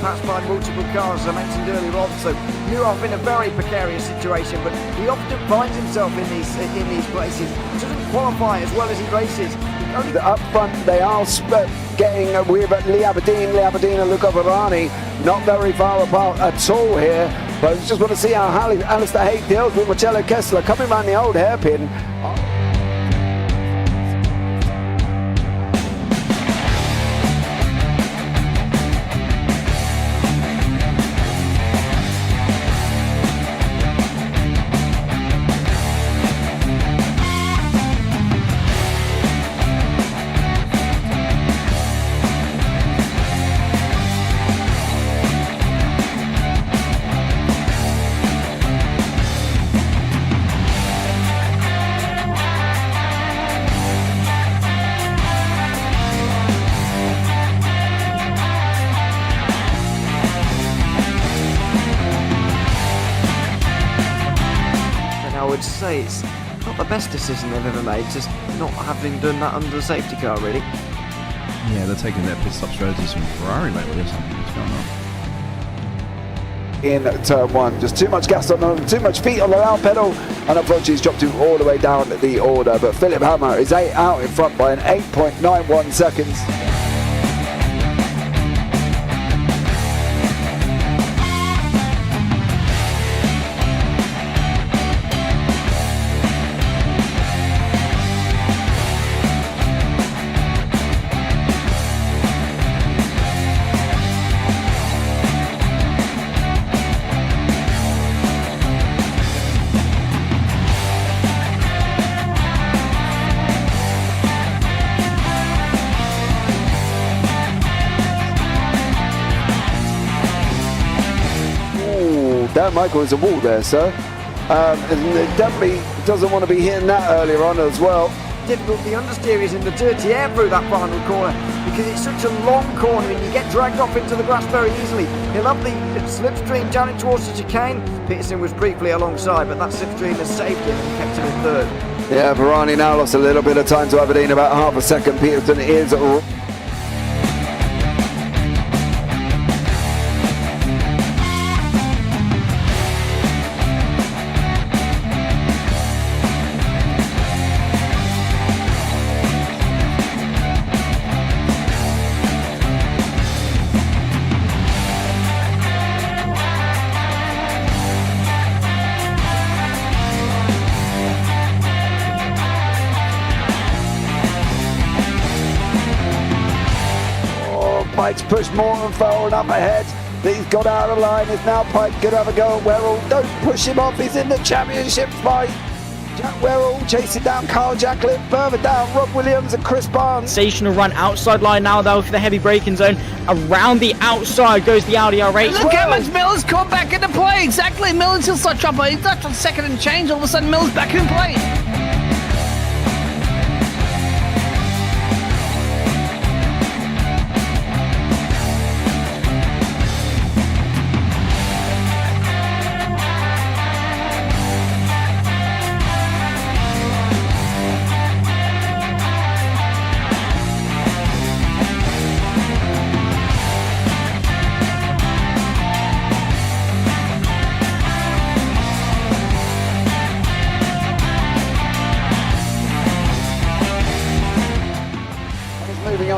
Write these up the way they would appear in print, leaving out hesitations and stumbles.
passed by multiple cars, as I mentioned earlier on. So Nurov in a very precarious situation, but he often finds himself in these places. Doesn't qualify as well as he races. Up front, they are getting with Lee Aberdeen and Luca Varani, not very far apart at all here. But I just want to see how Alistair Haig deals with Marcello Kessler coming around the old hairpin. Say it's not the best decision they've ever made, just not having done that under the safety car, really. Yeah, they're taking their pit stop strategies from Ferrari lately or something. What's going on? In turn one, just too much gas on them, too much feet on the loud pedal, and unfortunately he's dropped him all the way down the order. But Philip Hammer is out in front by an 8.91 seconds. Dan Michael is a wall there, sir. And definitely doesn't want to be hitting that earlier on as well. Difficult, the understeer is in the dirty air through that final corner because it's such a long corner and you get dragged off into the grass very easily. He'll have the slipstream down in towards the chicane. Peterson was briefly alongside, but that slipstream has saved him and kept him in third. Yeah, Varani now lost a little bit of time to Aberdeen, about half a second. Peterson is Pike's pushed more and forward up ahead. He's got out of line. Is now Pike going to have a go at Werrell? Don't push him off. He's in the championship fight. Jack Werrell chasing down Carl Jacklin. Further down, Rob Williams and Chris Barnes. Sensational run outside line now though for the heavy braking zone. Around the outside goes the Audi R8. Look how much Miller's caught back into play. Exactly. Miller's still such up. He's left on second and change. All of a sudden Miller's back in play.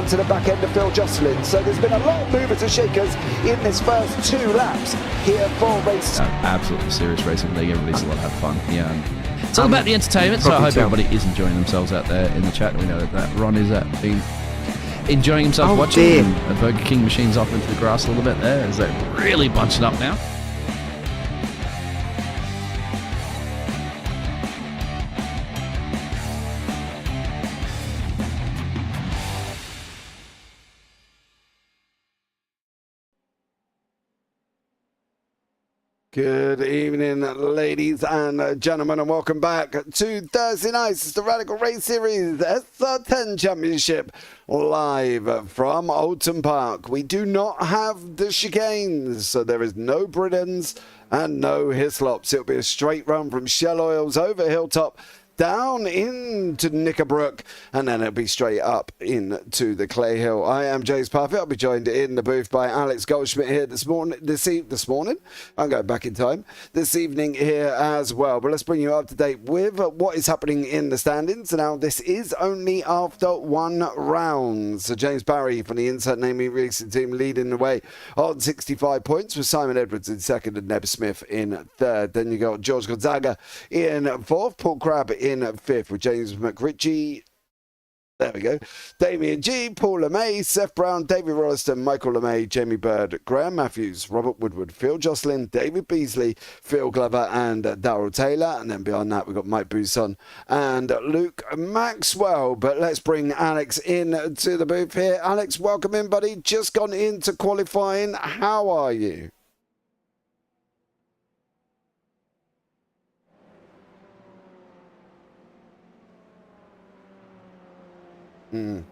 To the back end of Phil Jocelyn. So there's been a lot of movers and shakers in this first 2 laps here for race. Absolutely serious racing league. Everybody's a lot of fun. Yeah, and it's all about the entertainment. So I hope everybody is enjoying themselves out there in the chat. We know that Ron is been enjoying himself watching. The Burger King machines off into the grass a little bit there as they're really bunching up now. Good evening, ladies and gentlemen, and welcome back to Thursday nights. It's the Radical Race Series SR10 Championship live from Oulton Park. We do not have the chicanes, so there is no Britons and no Hislops. It'll be a straight run from Shell Oils over Hilltop down into Knickerbrook, and then it'll be straight up into the Clay Hill. I am James Parfitt. I'll be joined in the booth by Alex Goldschmidt here this morning. I'm going back in time. This evening here as well. But let's bring you up to date with what is happening in the standings. Now, this is only after one round. So James Barry from the Insert Naming Racing Team leading the way on 65 points with Simon Edwards in second and Neb Smith in third. Then you got George Gonzaga in fourth, Paul Crabb in fifth with James McRitchie. There we go. Damien G, Paul LeMay, Seth Brown, David Rolliston, Michael LeMay, Jamie Bird, Graham Matthews, Robert Woodward, Phil Jocelyn, David Beasley, Phil Glover, and Darryl Taylor. And then beyond that, we've got Mike Buson and Luke Maxwell. But let's bring Alex in to the booth here. Alex, welcome in, buddy. Just gone into qualifying. How are you? Some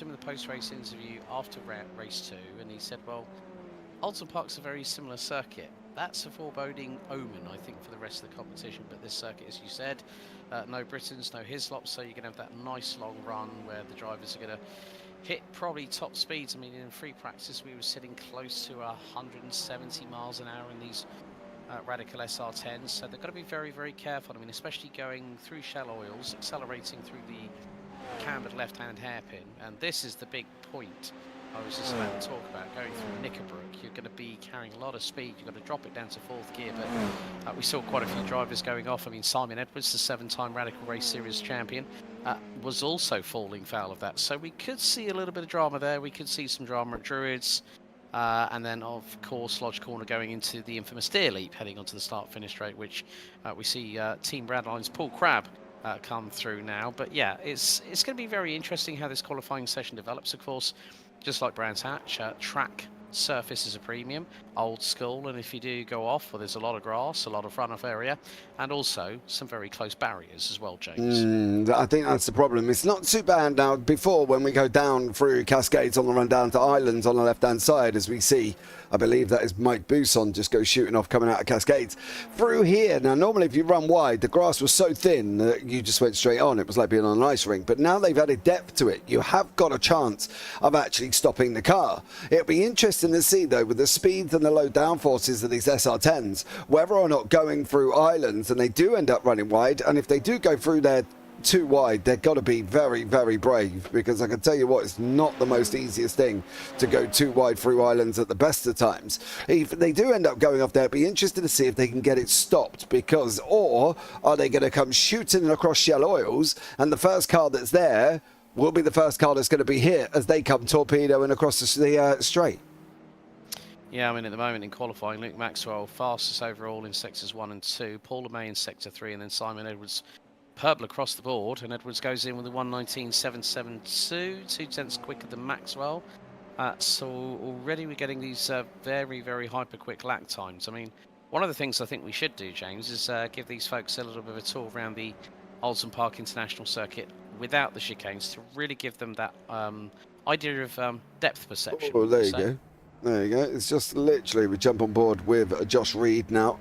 of the post-race interview after race 2, and he said, well, Oulton Park's a very similar circuit. That's a foreboding omen, I think, for the rest of the competition. But this circuit, as you said, no Britons, no Hislops, so you're going to have that nice long run where the drivers are going to hit probably top speeds. I mean, in free practice, we were sitting close to 170 miles an hour in these Radical SR10s, so they've got to be very, very careful. I mean, especially going through shell oils, accelerating through the cambered left-hand hairpin, and this is the big point I was just about to talk about. Going through Knickerbrook, you're going to be carrying a lot of speed. You've got to drop it down to fourth gear, but we saw quite a few drivers going off. I mean, Simon Edwards, the 7-time Radical Race Series champion, was also falling foul of that. So we could see a little bit of drama there. We could see some drama at Druids. And then, of course, Lodge Corner going into the infamous Deer Leap, heading onto the start-finish straight, which we see Team Bradline's Paul Crabb come through now. But yeah, it's going to be very interesting how this qualifying session develops, of course. Just like Brands Hatch, track surface is a premium, old school, and if you do go off, well, there's a lot of grass, a lot of runoff area, and also some very close barriers as well, James. I think that's the problem. It's not too bad now. Before, when we go down through Cascades on the run down to Islands on the left-hand side, as we see, I believe that is Mike Buson just goes shooting off coming out of Cascades. Through here, now normally if you run wide, the grass was so thin that you just went straight on. It was like being on an ice rink. But now they've added depth to it. You have got a chance of actually stopping the car. It'll be interesting to see, though, with the speeds and the low downforces of these SR10s, whether or not going through islands, and they do end up running wide, and if they do go through there too wide, they've got to be very, very brave, because I can tell you what, it's not the most easiest thing to go too wide through islands at the best of times. If they do end up going off there, it'd be interesting to see if they can get it stopped, because, or are they going to come shooting across shell oils, and the first car that's there will be the first car that's going to be hit as they come torpedoing across the straight. Yeah, I mean, at the moment in qualifying, Luke Maxwell fastest overall in sectors 1 and 2, Paul LeMay in sector 3, and then Simon Edwards purple across the board, and Edwards goes in with a 1:19.772, 2 tenths quicker than Maxwell. So already we're getting these very, very hyper quick lap times. I mean, one of the things I think we should do, James, is give these folks a little bit of a tour around the Oulton Park International Circuit without the chicanes to really give them that idea of depth perception. Oh, there you go. There you go. It's just literally, we jump on board with Josh Reed now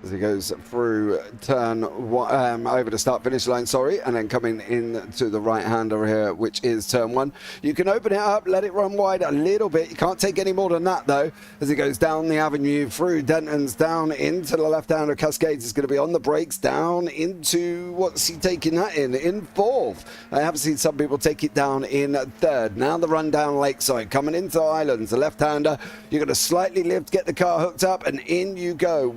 as he goes through turn one, over the start-finish line, and then coming in to the right-hander here, which is turn 1. You can open it up, let it run wide a little bit. You can't take any more than that, though, as he goes down the avenue through Denton's, down into the left-hander Cascades. Is going to be on the brakes, down into, what's he taking that in fourth. I have seen some people take it down in third. Now the run down Lakeside, coming into Islands, the left-hander. You're going to slightly lift, get the car hooked up, and in you go.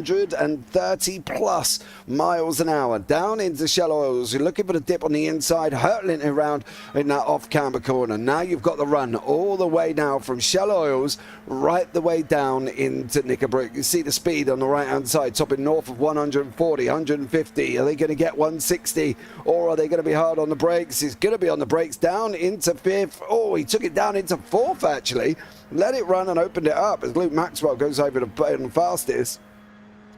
130 plus miles an hour down into shell oils. You're looking for the dip on the inside, hurtling it around in that off camber corner. Now you've got the run all the way now from shell oils right the way down into Knickerbrook. You see the speed on the right hand side, topping north of 140, 150. Are they going to get 160, or are they going to be hard on the brakes? He's going to be on the brakes, down into fifth. Oh, he took it down into fourth, actually. Let it run and opened it up as Luke Maxwell goes over the fastest.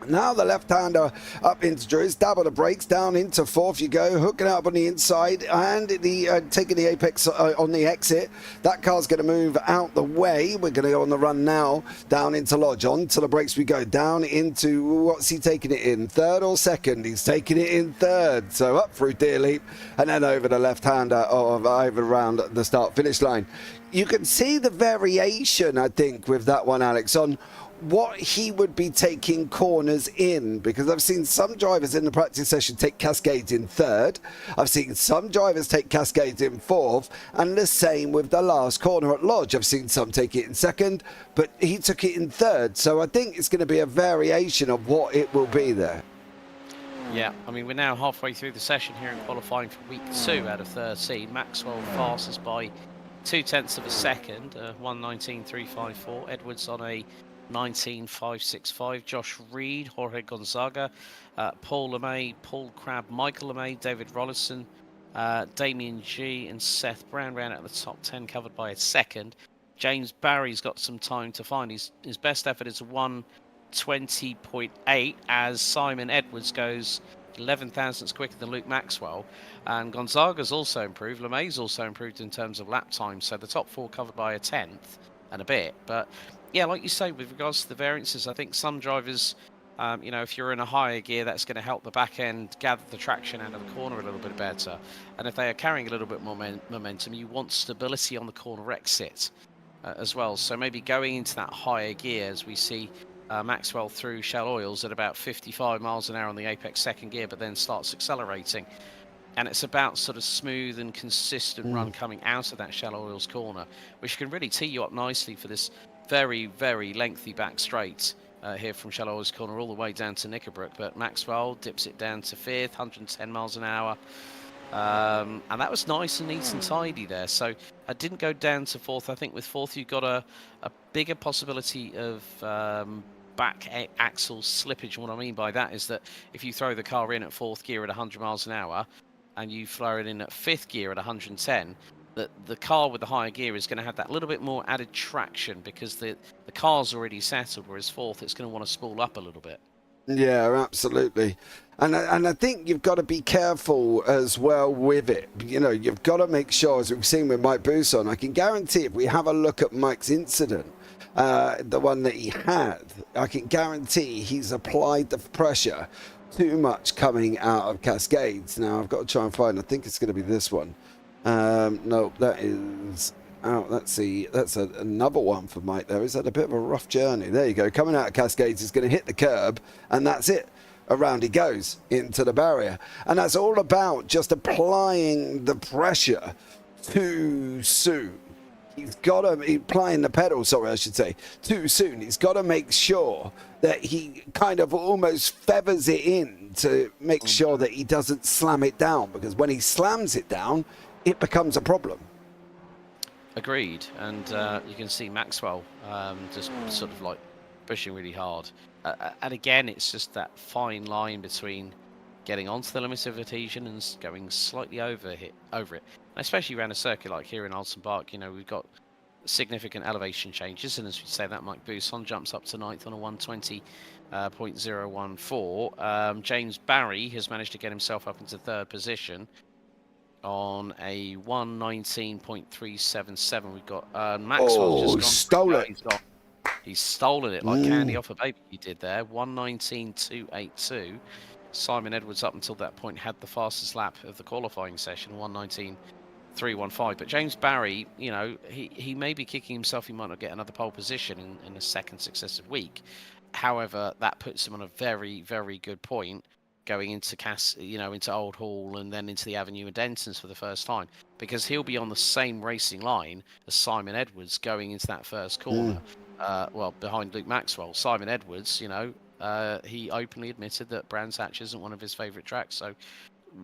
Now the left-hander up into Drews, dab on the brakes, down into fourth you go, hooking up on the inside and taking the apex on the exit. That car's going to move out the way. We're going to go on the run now, down into Lodge. On to the brakes we go, down into, what's he taking it in, third or second? He's taking it in third, so up through Deer Leap and then over the left-hander, over around the start-finish line. You can see the variation, I think, with that one, Alex, on what he would be taking corners in, because I've seen some drivers in the practice session take Cascades in third. I've seen some drivers take Cascades in fourth, and the same with the last corner at Lodge. I've seen some take it in second, but he took it in third. So I think it's going to be a variation of what it will be there. Yeah, I mean, we're now halfway through the session here in qualifying for week 2 out of 13. Maxwell passes by 0.2 of a second, 1:19.354. Edwards on a 19.565. Josh Reed, Jorge Gonzaga, Paul LeMay, Paul Crabb, Michael LeMay, David Rollison, Damien G and Seth Brown ran out of the top 10, covered by a second. James Barry's got some time to find. His best effort is 1:20.8 as Simon Edwards goes 11 thousandths quicker than Luke Maxwell. And Gonzaga's also improved. LeMay's also improved in terms of lap time. So the top 4 covered by a 10th and a bit. But yeah, like you say, with regards to the variances, I think some drivers, if you're in a higher gear, that's going to help the back end gather the traction out of the corner a little bit better. And if they are carrying a little bit more momentum, you want stability on the corner exit as well. So maybe going into that higher gear, as we see Maxwell through Shell Oils at about 55 miles an hour on the apex second gear, but then starts accelerating. And it's about sort of smooth and consistent run coming out of that Shell Oils corner, which can really tee you up nicely for this very, very lengthy back straight here from Shell Oils corner all the way down to Knickerbrook. But Maxwell dips it down to 5th, 110 miles an hour. And that was nice and neat and tidy there. So I didn't go down to 4th. I think with 4th you've got a bigger possibility of back axle slippage. And what I mean by that is that if you throw the car in at 4th gear at 100 miles an hour and you throw it in at 5th gear at 110, that the car with the higher gear is going to have that little bit more added traction because the car's already settled, whereas 4th it's going to want to spool up a little bit. Yeah, absolutely. And I think you've got to be careful as well with it. You've got to make sure, as we've seen with Mike Bousson, I can guarantee if we have a look at Mike's incident, the one that he had, I can guarantee he's applied the pressure too much coming out of Cascades. Now, I've got to try and find, I think it's going to be this one. No, that is out. Let's see. That's another one for Mike there. He's had a bit of a rough journey. There you go. Coming out of Cascades, he's going to hit the curb, and that's it. Around he goes into the barrier. And that's all about just applying the pressure too soon. He's got to, applying the pedal, sorry, I should say, too soon. He's got to make sure that he kind of almost feathers it in to make sure that he doesn't slam it down, because when he slams it down, it becomes a problem. Agreed. And you can see Maxwell just sort of like pushing really hard. And again, it's just that fine line between getting onto the limit of adhesion and going slightly over it. And especially around a circuit like here in Oulton Park, we've got significant elevation changes. And as we say, that Mike Bousson jumps up to 9th on a 1:20.014. James Barry has managed to get himself up into 3rd position on a 1:19.377. We've got Maxwell's just gone. Stole it. He's stolen it like candy off a baby. He did there. 1:19.282. Simon Edwards up until that point had the fastest lap of the qualifying session, 1:19.315. But James Barry, he may be kicking himself. He might not get another pole position in a second successive week. However, that puts him on a very, very good point going into into Old Hall and then into the Avenue and Dentons for the first time, because he'll be on the same racing line as Simon Edwards going into that first corner. Behind Luke Maxwell. Simon Edwards, he openly admitted that Brands Hatch isn't one of his favourite tracks, so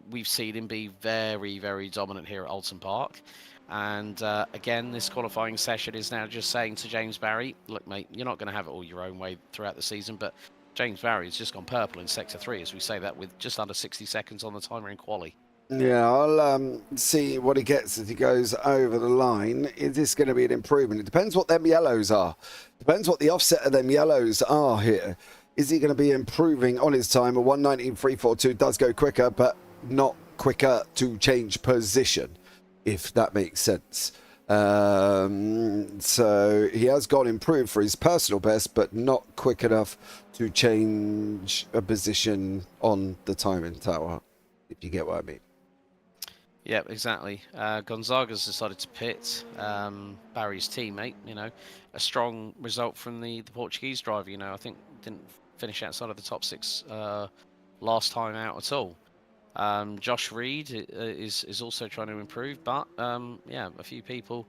we've seen him be very, very dominant here at Oulton Park. And again, this qualifying session is now just saying to James Barry, look mate, you're not going to have it all your own way throughout the season, but James Barry has just gone purple in Sector 3, as we say that, with just under 60 seconds on the timer in quali. Yeah, I'll see what he gets as he goes over the line. Is this going to be an improvement? It depends what them yellows are. Depends what the offset of them yellows are here. Is he going to be improving on his time? A 1:19.342 does go quicker, but not quicker to change position, if that makes sense. So he has got improved for his personal best, but not quick enough to change a position on the timing tower, if you get what I mean. Yeah, exactly. Gonzaga's decided to pit Barry's teammate. A strong result from the Portuguese driver. I think didn't finish outside of the top 6 last time out at all. Josh Reed is also trying to improve, but yeah, a few people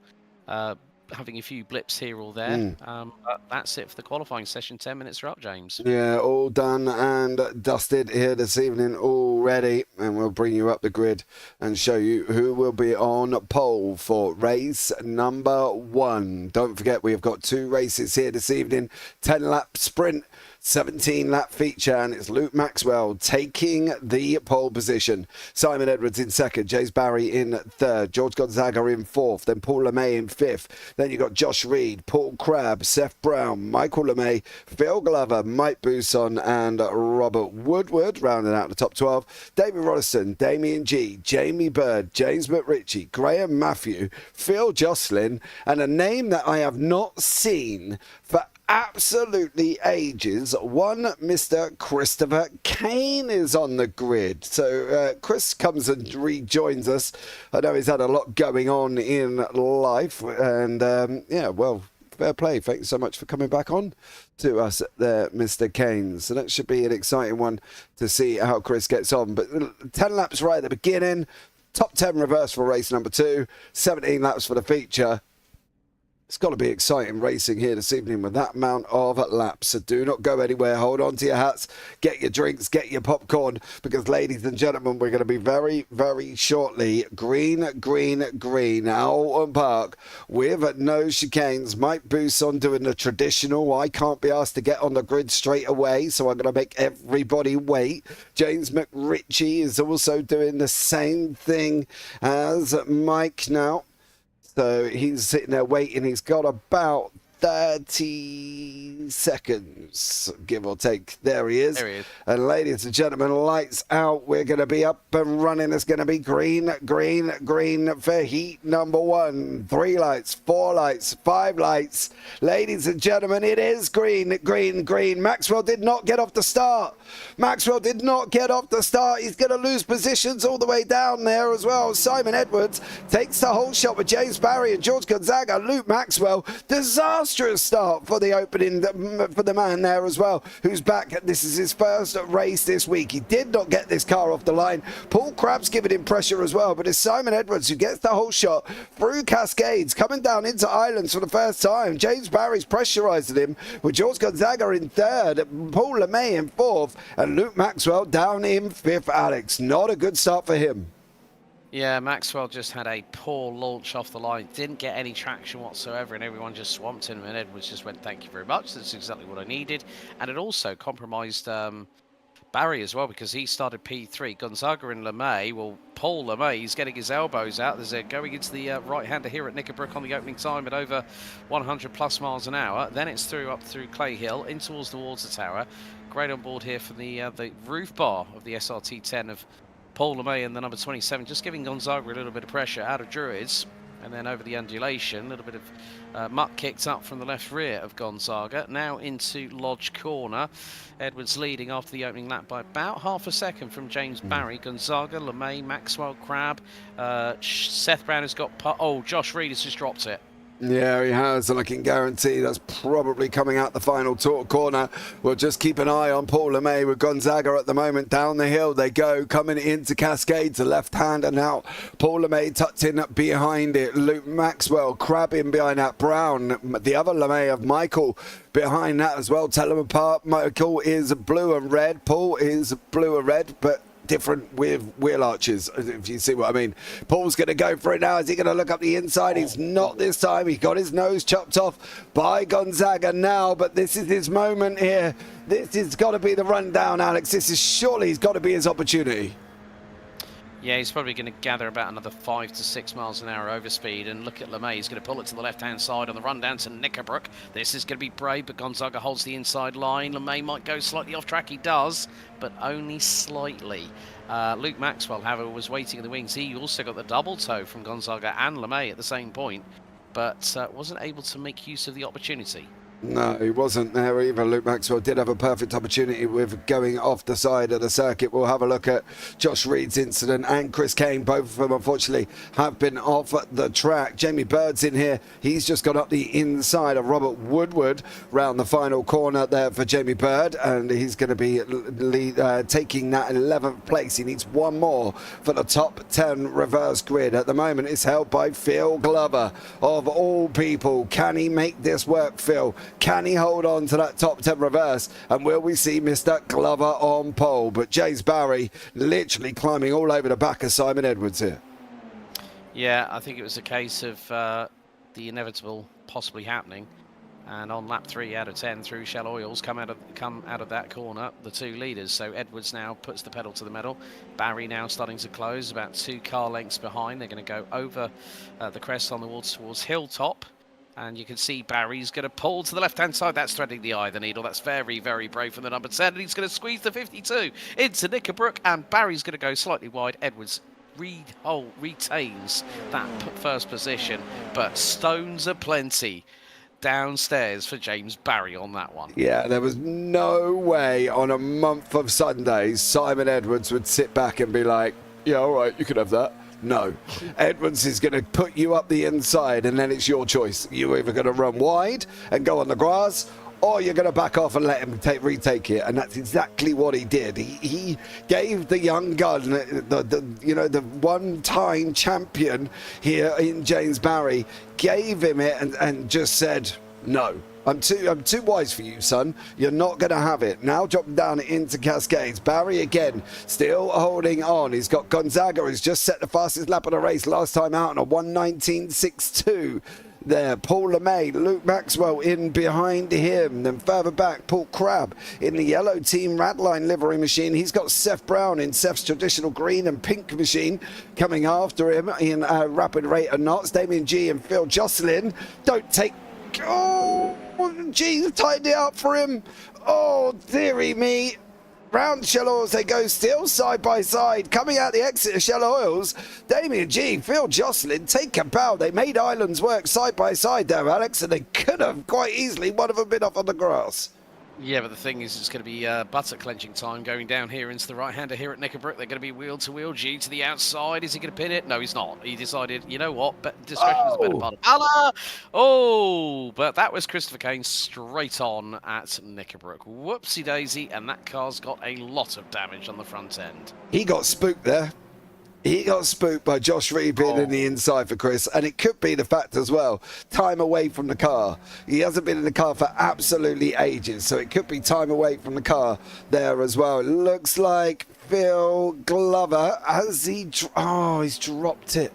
having a few blips here or there. But that's it for the qualifying session. 10 minutes are up, James. Yeah, all done and dusted here this evening already, and we'll bring you up the grid and show you who will be on pole for race number 1. Don't forget, we have got 2 races here this evening, 10-lap sprint, 17-lap feature, and it's Luke Maxwell taking the pole position. Simon Edwards in 2nd, James Barry in 3rd, George Gonzaga in 4th, then Paul LeMay in 5th. Then you've got Josh Reed, Paul Crabb, Seth Brown, Michael LeMay, Phil Glover, Mike Buson, and Robert Woodward, rounding out the top 12. David Rollison, Damien G, Jamie Bird, James McRitchie, Graham Matthew, Phil Jocelyn, and a name that I have not seen for absolutely ages, one Mr. Christopher Kane is on the grid. So Chris comes and rejoins us. I know he's had a lot going on in life, and yeah, well, fair play. Thanks so much for coming back on to us there, Mr. Kane. So that should be an exciting one to see how Chris gets on. But 10 laps right at the beginning, top 10 reverse for race number 2, 17 laps for the feature. It's got to be exciting racing here this evening with that amount of laps. So do not go anywhere. Hold on to your hats, get your drinks, get your popcorn, because, ladies and gentlemen, we're going to be very, very shortly green, Oulton Park with no chicanes. Mike Buson doing the traditional, I can't be asked to get on the grid straight away, so I'm going to make everybody wait. James McRitchie is also doing the same thing as Mike now. So he's sitting there waiting. He's got about 30 seconds, give or take. There he is. There he is. And ladies and gentlemen, lights out. We're going to be up and running. It's going to be green for heat number 1. 3 lights, 4 lights, 5 lights. Ladies and gentlemen, it is green. Maxwell did not get off the start. He's going to lose positions all the way down there as well. Simon Edwards takes the whole shot with James Barry and George Gonzaga. Luke Maxwell, disastrous start for the opening for the man there as well, who's back. This is his first race this week. He did not get this car off the line. Paul Crabb's giving him pressure as well, but it's Simon Edwards who gets the whole shot through Cascades, coming down into Islands for the first time. James Barry's pressurising him with George Gonzaga in 3rd, Paul LeMay in 4th, and Luke Maxwell down in 5th. Alex, not a good start for him. Yeah, Maxwell just had a poor launch off the line, didn't get any traction whatsoever, and everyone just swamped him, and Edwards just went, thank you very much, that's exactly what I needed. And it also compromised Barry as well, because he started P3. Gonzaga and LeMay, well, Paul LeMay, he's getting his elbows out. There's a going into the right-hander here at Knickerbrook on the opening time at over 100 plus miles an hour. Then it's up through Clay Hill, in towards the tower. Great on board here for the roof bar of the SRT10 of Paul LeMay and the number 27, just giving Gonzaga a little bit of pressure out of Druids, and then over the undulation, a little bit of muck kicked up from the left rear of Gonzaga. Now into Lodge Corner. Edwards leading after the opening lap by about half a second from James Barry. Gonzaga, LeMay, Maxwell, Crabb, Seth Brown has got... Oh, Josh Reed has just dropped it. Yeah, he has, and I can guarantee that's probably coming out the final corner. We'll just keep an eye on Paul LeMay with Gonzaga at the moment. Down the hill they go, coming into Cascades, the left hand, and now Paul LeMay tucked in behind it. Luke Maxwell crabbing behind that. Brown, the other LeMay of Michael, behind that as well. Tell them apart. Michael is blue and red. Paul is blue and red, but different with wheel arches, if you see what I mean. Paul's going to go for it now. Is he going to look up the inside? He's not this time. He got his nose chopped off by Gonzaga now, but this is his moment here. This has got to be the rundown, Alex. This is surely he's got to be his opportunity. Yeah, he's probably going to gather about another 5 to 6 miles an hour overspeed. And look at LeMay. He's going to pull it to the left-hand side on the run down to Knickerbrook. This is going to be brave, but Gonzaga holds the inside line. LeMay might go slightly off track. He does, but only slightly. Luke Maxwell, however, was waiting in the wings. He also got the double toe from Gonzaga and LeMay at the same point, but wasn't able to make use of the opportunity. No, he wasn't there either. Luke Maxwell did have a perfect opportunity with going off the side of the circuit. We'll have a look at Josh Reed's incident and Chris Kane. Both of them, unfortunately, have been off the track. Jamie Bird's in here. He's just got up the inside of Robert Woodward round the final corner there for Jamie Bird, and he's going to be taking that 11th place. He needs one more for the top 10 reverse grid. At the moment, it's held by Phil Glover, of all people. Can he make this work, Phil? Can he hold on to that top 10 reverse? And will we see Mr. Glover on pole? But James Barry literally climbing all over the back of Simon Edwards here. Yeah, I think it was a case of the inevitable possibly happening. And on lap 3 out of 10 through Shell Oils come out of that corner, the two leaders. So Edwards now puts the pedal to the metal. Barry now starting to close, about 2 car lengths behind. They're going to go over the crest on the wall towards Hilltop. And you can see Barry's going to pull to the left-hand side. That's threading the eye of the needle. That's very, very brave from the number 10. And he's going to squeeze the 52 into Knickerbrook. And Barry's going to go slightly wide. Edwards retains that first position. But stones aplenty downstairs for James Barry on that one. Yeah, there was no way on a month of Sundays Simon Edwards would sit back and be like, yeah, all right, you can have that. No, Edwards is going to put you up the inside, and then it's your choice. You're either going to run wide and go on the grass, or you're going to back off and let him retake it. And that's exactly what he did. He gave the young gun, the one-time champion here in James Barry, gave him it and just said, no. I'm too wise for you, son. You're not going to have it. Now drop down into Cascades. Barry again, still holding on. He's got Gonzaga, who's just set the fastest lap of the race last time out on a 1:19.62. There, Paul LeMay, Luke Maxwell in behind him. Then further back, Paul Crabb in the yellow team Radline livery machine. He's got Seth Brown in Seth's traditional green and pink machine coming after him in rapid rate of knots. Damien G and Phil Jocelyn don't take... Oh, G's tightened it up for him. Oh, dearie me. Round Shell Oils they go, still side by side. Coming out the exit of Shell Oils, Damien G, Phil Jocelyn take a bow. They made Islands work side by side there, Alex, and they could have quite easily, one of them been off on the grass. Yeah, but the thing is, it's going to be buttock clenching time going down here into the right-hander here at Knickerbrook. They're going to be wheel-to-wheel. G to the outside. Is he going to pin it? No, he's not. He decided, you know what? Discretion is a better part of Allah! Oh, but that was Christopher Kane straight on at Knickerbrook. Whoopsie-daisy, and that car's got a lot of damage on the front end. He got spooked there. He got spooked by Josh Reed being in the inside for Chris, and it could be the fact as well, time away from the car. He hasn't been in the car for absolutely ages, so it could be time away from the car there as well. It looks like Phil Glover, has he... he's dropped it.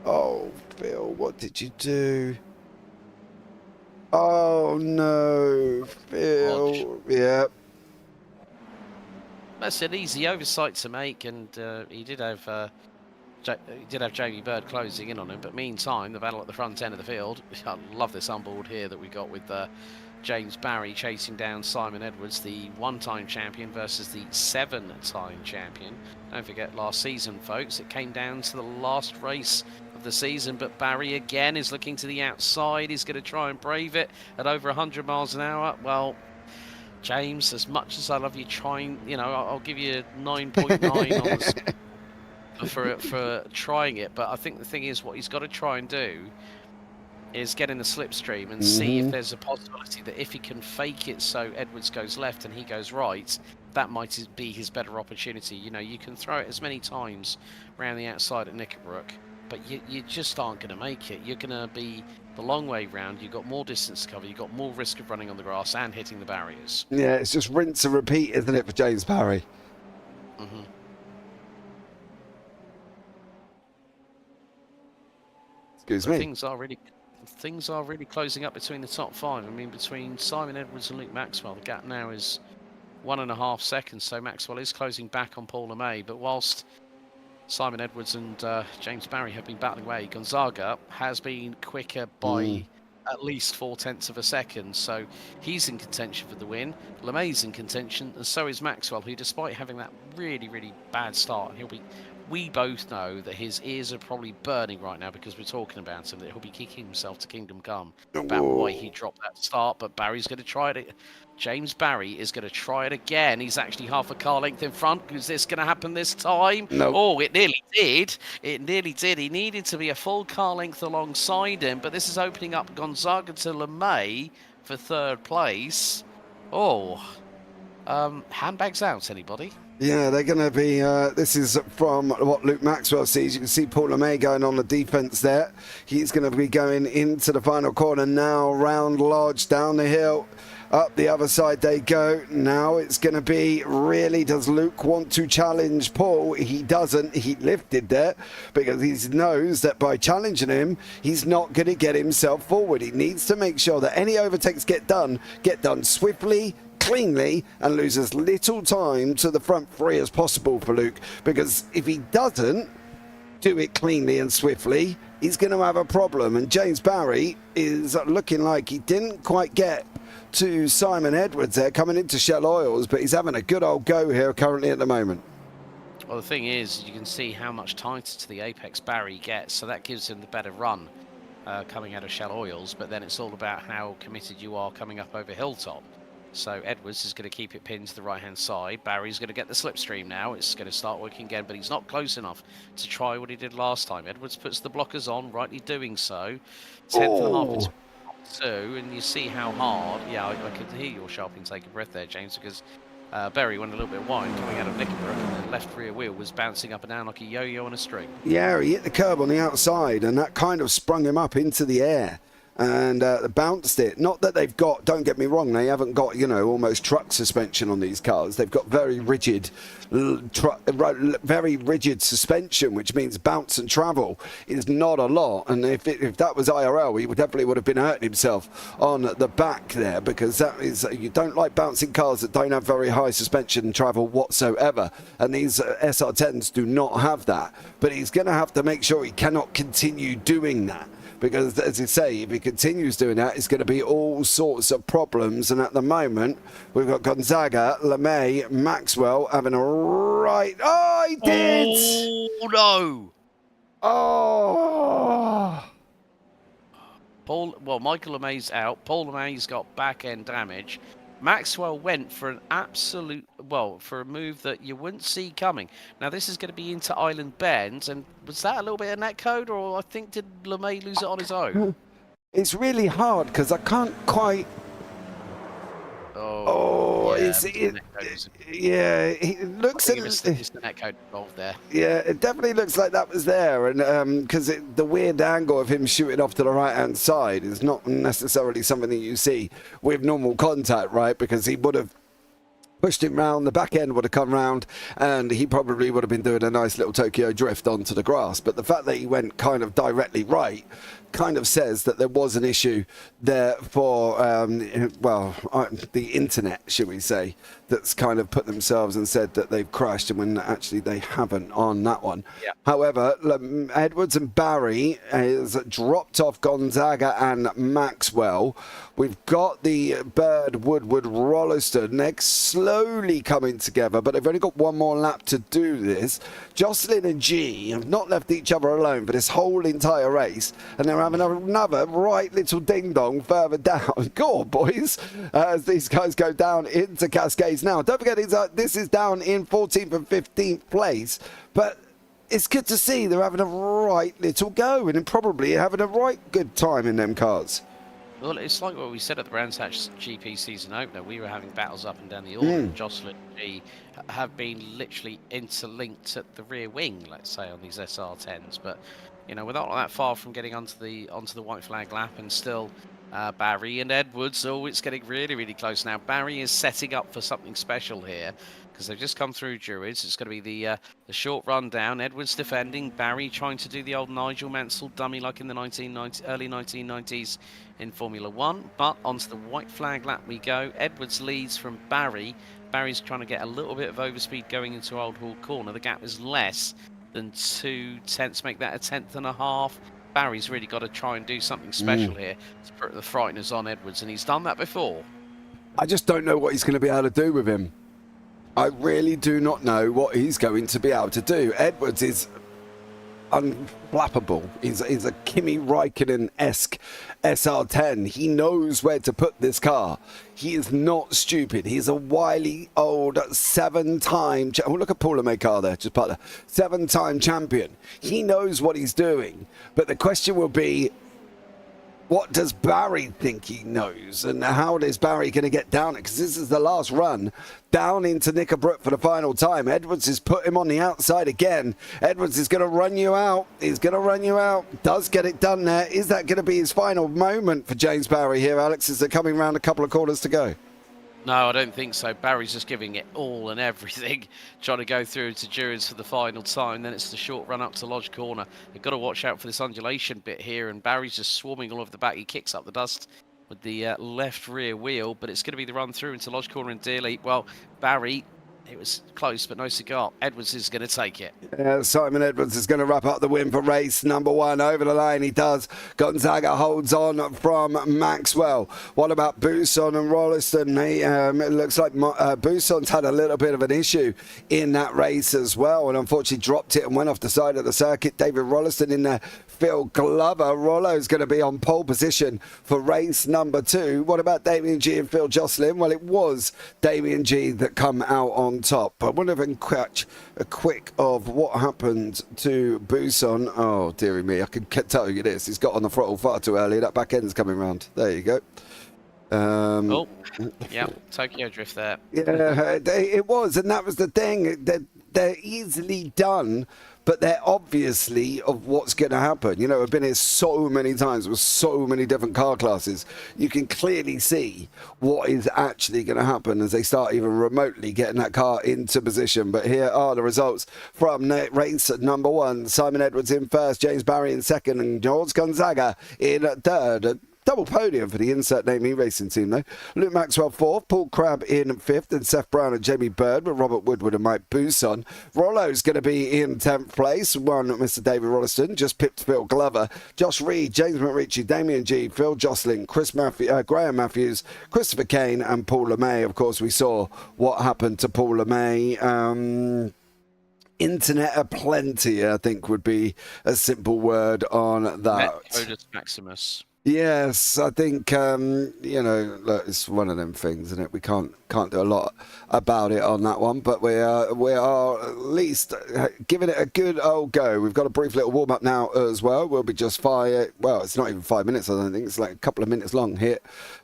Oh, Phil, what did you do? Oh, no, Phil. Yeah. That's an easy oversight to make, and he did have Jamie Bird closing in on him. But meantime, the battle at the front end of the field. I love this onboard here that we got with James Barry chasing down Simon Edwards, the one-time champion versus the 7-time champion. Don't forget last season, folks, it came down to the last race of the season, but Barry again is looking to the outside. He's going to try and brave it at over 100 miles an hour. Well, James, as much as I love you trying, I'll give you 9.9 for trying it. But I think the thing is, what he's got to try and do is get in the slipstream and see if there's a possibility that if he can fake it so Edwards goes left and he goes right, that might be his better opportunity. You can throw it as many times around the outside at Knickerbrook, but you just aren't going to make it. You're going to be the long way round. You've got more distance to cover. You've got more risk of running on the grass and hitting the barriers. Yeah, it's just rinse and repeat, isn't it, for James Barry? Mm-hmm. Excuse me. Things are really closing up between the top 5. I mean, between Simon Edwards and Luke Maxwell, the gap now is 1.5 seconds. So Maxwell is closing back on Paul LeMay. But whilst Simon Edwards and James Barry have been battling away. Gonzaga has been quicker by at least 0.4 of a second, so he's in contention for the win. LeMay's in contention, and so is Maxwell, who, despite having that really, really bad start, we both know that his ears are probably burning right now because we're talking about him, that he'll be kicking himself to kingdom come about why he dropped that start. But Barry's going to try it. James Barry is going to try it again. He's actually half a car length in front. Is this going to happen this time? No. Oh, it nearly did. It nearly did. He needed to be a full car length alongside him, but this is opening up Gonzaga to LeMay for third place. Oh, handbags out, anybody? Yeah, they're going to be, this is from what Luke Maxwell sees. You can see Paul LeMay going on the defence there. He's going to be going into the final corner now, round Lodge, down the hill. Up the other side they go. Now it's going to be, really, does Luke want to challenge Paul? He doesn't. He lifted there because he knows that by challenging him, he's not going to get himself forward. He needs to make sure that any overtakes get done swiftly, cleanly, and lose as little time to the front three as possible for Luke, because if he doesn't do it cleanly and swiftly, he's going to have a problem. And James Barry is looking like he didn't quite get to Simon Edwards there coming into Shell Oils, but he's having a good old go here currently at the moment. Well, the thing is, you can see how much tighter to the apex Barry gets, so that gives him the better run coming out of Shell Oils, but then it's all about how committed you are coming up over Hilltop. So Edwards is going to keep it pinned to the right-hand side. Barry's going to get the slipstream now. It's going to start working again, but he's not close enough to try what he did last time. Edwards puts the blockers on, rightly doing so. 10th and a half into 2, and you see how hard. Yeah, I could hear your sharp intake of breath there, James, because Barry went a little bit wide coming out of Knickerbrook, and the left rear wheel was bouncing up and down like a yo-yo on a string. Yeah, he hit the curb on the outside, and that kind of sprung him up into the air. And bounced it. Not that they've got, don't get me wrong, they haven't got, you know, almost truck suspension on these cars. They've got very rigid suspension, which means bounce and travel is not a lot. And if that was IRL, he definitely would have been hurting himself on the back there, because that is, you don't like bouncing cars that don't have very high suspension travel whatsoever. And these SR10s do not have that. But he's going to have to make sure he cannot continue doing that. Because, as you say, if he continues doing that, it's going to be all sorts of problems. And at the moment, we've got Gonzaga, LeMay, Maxwell having a right... Oh, he did! Oh, no! Oh! Michael LeMay's out. Paul LeMay's got back-end damage. Maxwell went for an absolute, for a move that you wouldn't see coming. Now, this is going to be into Island Bend, and was that a little bit of netcode, or I think did LeMay lose it on his own? It's really hard, because I can't quite... Yeah, it looks... It's the netcode involved there. Yeah, it definitely looks like that was there, and because the weird angle of him shooting off to the right-hand side is not necessarily something that you see with normal contact, right? Because he would have pushed him round, the back end would have come round, and he probably would have been doing a nice little Tokyo drift onto the grass. But the fact that he went kind of directly right kind of says that there was an issue there for, the internet, should we say, that's kind of put themselves and said that they've crashed, and when actually they haven't on that one. Yeah. However, Edwards and Barry has dropped off Gonzaga and Maxwell. We've got the Bird, Woodward, Rolliston next slowly coming together, but they've only got one more lap to do this. Jocelyn and G have not left each other alone for this whole entire race, and they're having another right little ding-dong further down. Go on, boys, as these guys go down into Cascades now. Don't forget, this is down in 14th and 15th place, but it's good to see they're having a right little go and probably having a right good time in them cars. Well, it's like what we said at the Brands Hatch GP season opener. We were having battles up and down the Oulton. Jocelyn and G have been literally interlinked at the rear wing, let's say, on these SR10s. But, you know, we're not that far from getting onto the white flag lap, and still Barry and Edwards. Oh, it's getting really, really close now. Barry is setting up for something special here, because they've just come through Druids. It's going to be the short run down. Edwards defending. Barry trying to do the old Nigel Mansell dummy like in the early 1990s in Formula 1. But onto the white flag lap we go. Edwards leads from Barry. Barry's trying to get a little bit of overspeed going into Old Hall Corner. The gap is less than 2/10, make that a 1/10.5. Barry's really got to try and do something special here to put the frighteners on Edwards, and he's done that before. I just don't know what he's going to be able to do with him. I really do not know what he's going to be able to do. Edwards is unflappable. He's a Kimi Raikkonen-esque SR10. He knows where to put this car. He is not stupid. He's a wily old 7-time... Oh, look at Paul LeMay car there, just part of 7-time champion. He knows what he's doing. But the question will be, what does Barry think he knows? And how is Barry going to get down it? Because this is the last run down into Knickerbrook for the final time. Edwards has put him on the outside again. Edwards is going to run you out. He's going to run you out. Does get it done there. Is that going to be his final moment for James Barry here, Alex? Is it coming round a couple of quarters to go? No, I don't think so. Barry's just giving it all and everything, trying to go through to Durance for the final time. Then it's the short run up to Lodge Corner. They've got to watch out for this undulation bit here, and Barry's just swarming all over the back. He kicks up the dust with the left rear wheel, but it's going to be the run through into Lodge Corner and Dearly. Well, Barry, it was close, but no cigar. Edwards is going to take it. Simon Edwards is going to wrap up the win for race number 1. Over the line he does. Gonzaga holds on from Maxwell. What about Buisson and Rolliston? It looks like Buisson's had a little bit of an issue in that race as well, and unfortunately dropped it and went off the side of the circuit. David Rolliston in there. Phil Glover. Rollo's going to be on pole position for race number 2. What about Damien G and Phil Jocelyn? Well, it was Damien G that come out on top. I wonder if I can catch a quick of what happened to Buisson. Oh, dearie me. I can tell you this. He's got on the throttle far too early. That back end's coming round. There you go. Yeah, Tokyo Drift there. Yeah, it was. And that was the thing. They're easily done, but they're obviously of what's going to happen. You know, I've been here so many times with so many different car classes. You can clearly see what is actually going to happen as they start even remotely getting that car into position. But here are the results from race number 1. Simon Edwards in first, James Barry in second, and George Gonzaga in third. Double podium for the Insert Name E-Racing team, though. Luke Maxwell 4th, Paul Crabb in 5th, and Seth Brown and Jamie Bird with Robert Woodward and Mike Buisson. Rollo's going to be in 10th place. One, Mr. David Rolliston, just pipped Phil Glover. Josh Reed, James McRitchie, Damien G, Phil Jocelyn, Graham Matthews, Christopher Kane, and Paul LeMay. Of course, we saw what happened to Paul LeMay. Internet aplenty, I think, would be a simple word on that. Methodus Maximus. Yes, I think, you know, look, it's one of them things, isn't it? We can't do a lot about it on that one, but we are at least giving it a good old go. We've got a brief little warm-up now as well. We'll be just well, it's not even 5 minutes, I don't think. It's like a couple of minutes long here,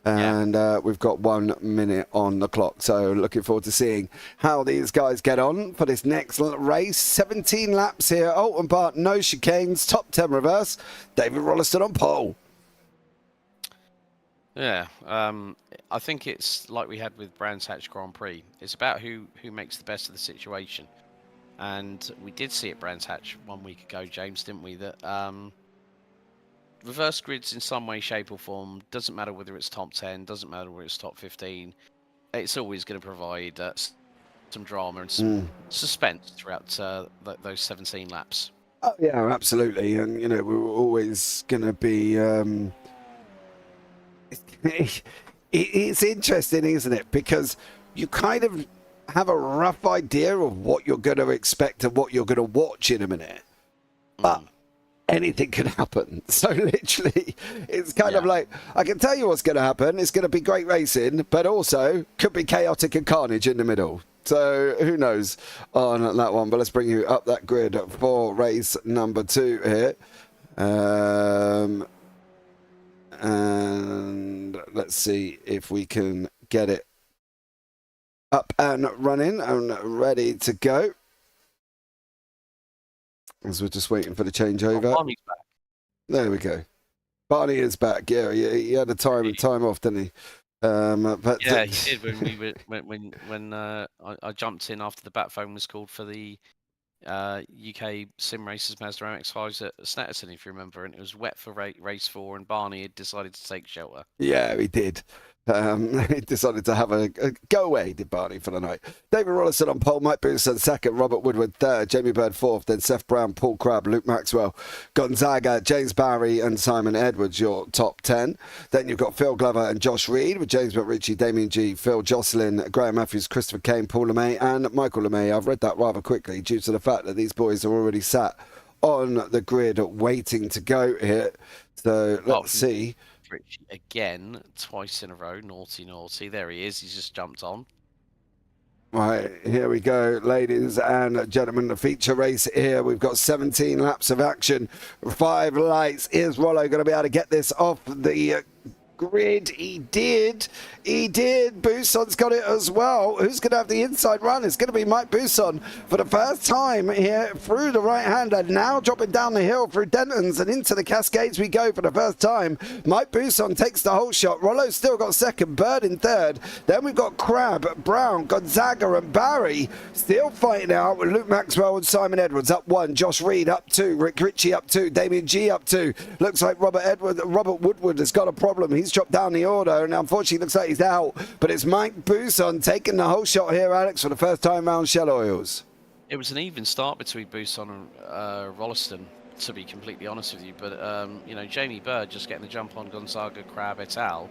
and we've got 1 minute on the clock. So looking forward to seeing how these guys get on for this next race. 17 laps here. Oulton Park, no chicanes, top 10 reverse. David Rolliston on pole. Yeah, I think it's like we had with Brands Hatch Grand Prix. It's about who makes the best of the situation. And we did see at Brands Hatch 1 week ago, James, didn't we? That reverse grids in some way, shape or form, doesn't matter whether it's top 10, doesn't matter whether it's top 15. It's always going to provide some drama and some suspense throughout those 17 laps. Oh, yeah, absolutely. And, you know, we were always going to be... It's interesting, isn't it? Because you kind of have a rough idea of what you're going to expect and what you're going to watch in a minute. But anything can happen. So literally, it's kind of like, I can tell you what's going to happen. It's going to be great racing, but also could be chaotic and carnage in the middle. So who knows on that one. But let's bring you up that grid for race number 2 here. And let's see if we can get it up and running and ready to go. As we're just waiting for the changeover. Barney's back. There we go. Barney is back. Yeah, he had a time off, didn't he? But yeah, he did when I jumped in after the bat phone was called for the UK sim races Mazda MX-5s at Snetterton, if you remember, and it was wet for race 4, and Barney had decided to take shelter. Yeah, he did. He decided to have a go away, did Barney, for the night. David Rollison on pole, Mike Boonson second, Robert Woodward third, Jamie Bird fourth, then Seth Brown, Paul Crabb, Luke Maxwell, Gonzaga, James Barry and Simon Edwards, your top 10. Then you've got Phil Glover and Josh Reed with James McRitchie, Damien G, Phil Jocelyn, Graham Matthews, Christopher Kane, Paul LeMay and Michael LeMay. I've read that rather quickly due to the fact that these boys are already sat on the grid waiting to go here. So let's see. Again, twice in a row, naughty. There he is. He's just jumped on. Right, here we go, ladies and gentlemen, the feature race here. We've got 17 laps of action, 5 lights. Is Rollo going to be able to get this off the grid? He did. Buson's got it as well. Who's going to have the inside run? It's going to be Mike Buson for the first time here through the right-hander. Now dropping down the hill through Denton's and into the Cascades we go for the first time. Mike Buson takes the whole shot. Rollo's still got second, Bird in third. Then we've got Crabb, Brown, Gonzaga and Barry still fighting out with Luke Maxwell and Simon Edwards up 1. Josh Reed up 2. Rick Ritchie up 2. Damien G up 2. Looks like Robert Woodward has got a problem. He's dropped down the order and unfortunately looks like he's out, but it's Mike Buson taking the whole shot here, Alex, for the first time around Shell Oils. It was an even start between Buson and Rolliston, to be completely honest with you, but you know, Jamie Bird just getting the jump on Gonzaga, Crabb et al.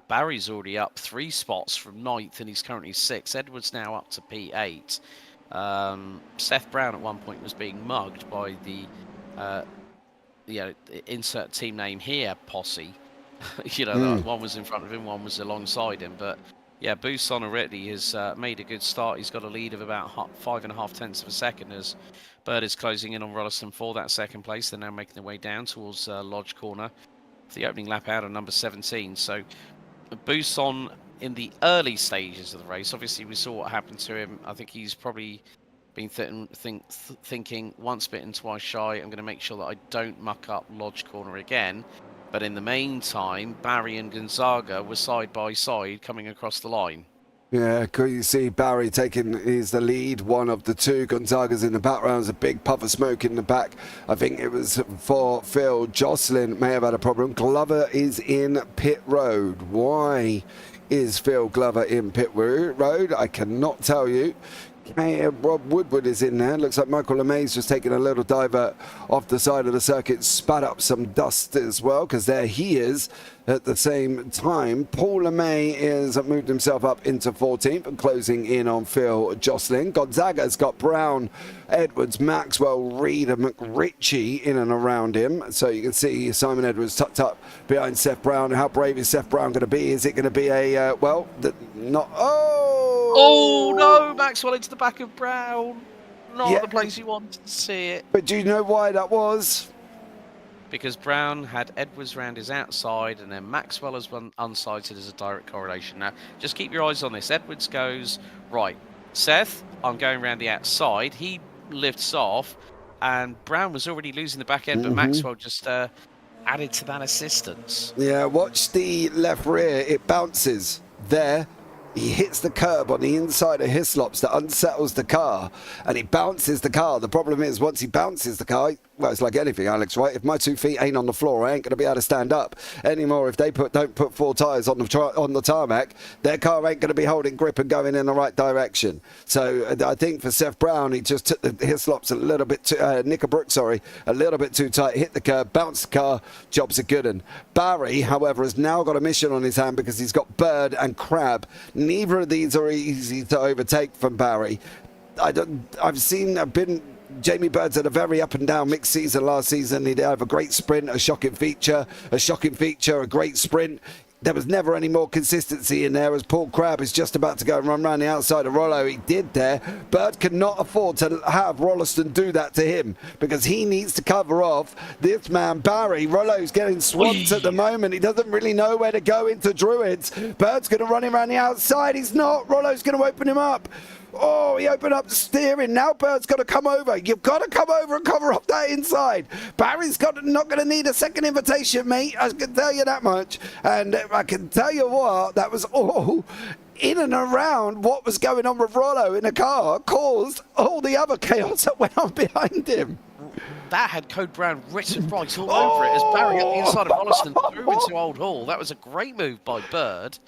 Barry's already up 3 spots from 9th and he's currently 6th. Edwards now up to P8. Seth Brown at one point was being mugged by the insert team name here posse. You know, one was in front of him, one was alongside him. But yeah, Buson already has made a good start. He's got a lead of about 5.5 tenths of a second as Bird is closing in on Rolliston for that second place. They're now making their way down towards Lodge Corner. The opening lap out of number 17. So Buson in the early stages of the race, obviously we saw what happened to him. I think he's probably been thinking once bitten, twice shy. I'm going to make sure that I don't muck up Lodge Corner again. But in the meantime, Barry and Gonzaga were side by side coming across the line. Yeah, could you see Barry is the lead, one of the two. Gonzaga's in the background. There's a big puff of smoke in the back. I think it was for Phil. Jocelyn may have had a problem. Glover is in pit road. Why is Phil Glover in pit road? I cannot tell you. Rob Woodward is in there. Looks like Michael LeMay's just taking a little divert off the side of the circuit, spat up some dust as well, because there he is at the same time. Paul LeMay has moved himself up into 14th and closing in on Phil Jocelyn. Gonzaga's got Brown, Edwards, Maxwell, Reed and McRitchie in and around him. So you can see Simon Edwards tucked up behind Seth Brown. How brave is Seth Brown going to be? Is it going to be a, Oh no, Maxwell into the back of Brown. Not the place you wanted to see it. But do you know why that was? Because Brown had Edwards round his outside and then Maxwell has run unsighted as a direct correlation. Now, just keep your eyes on this. Edwards goes, right, Seth, I'm going round the outside. He lifts off and Brown was already losing the back end, but Maxwell just added to that assistance. Yeah, watch the left rear. It bounces there. He hits the curb on the inside of Hislops that unsettles the car, and he bounces the car. The problem is, once he bounces the car, well, it's like anything, Alex, right? If my 2 feet ain't on the floor, I ain't going to be able to stand up anymore. If they don't put 4 tyres on the tarmac, their car ain't going to be holding grip and going in the right direction. So I think for Seth Brown, he just took the Hislops a little bit too, Knickerbrook, sorry, a little bit too tight, hit the curb, bounced the car, job's a good one. Barry, however, has now got a mission on his hand because he's got Bird and Crabb. Neither of these are easy to overtake from Barry. Jamie Bird's had a very up and down mixed season last season. He'd have a great sprint, a shocking feature, a great sprint. There was never any more consistency in there as Paul Crabb is just about to go and run around the outside of Rollo. He did there. Bird cannot afford to have Rolliston do that to him because he needs to cover off this man, Barry. Rollo's getting swamped at the moment. He doesn't really know where to go into Druids. Bird's going to run him around the outside. He's not. Rollo's going to open him up. Oh, he opened up the steering. Now Bird's got to come over. You've got to come over and cover up that inside. Barry's not going to need a second invitation, mate. I can tell you that much. And I can tell you what, that was all in and around what was going on with Rollo in the car caused all the other chaos that went on behind him. that had Code Brown written right all over it as Barry at the inside of Rolliston threw into Old Hall. That was a great move by Bird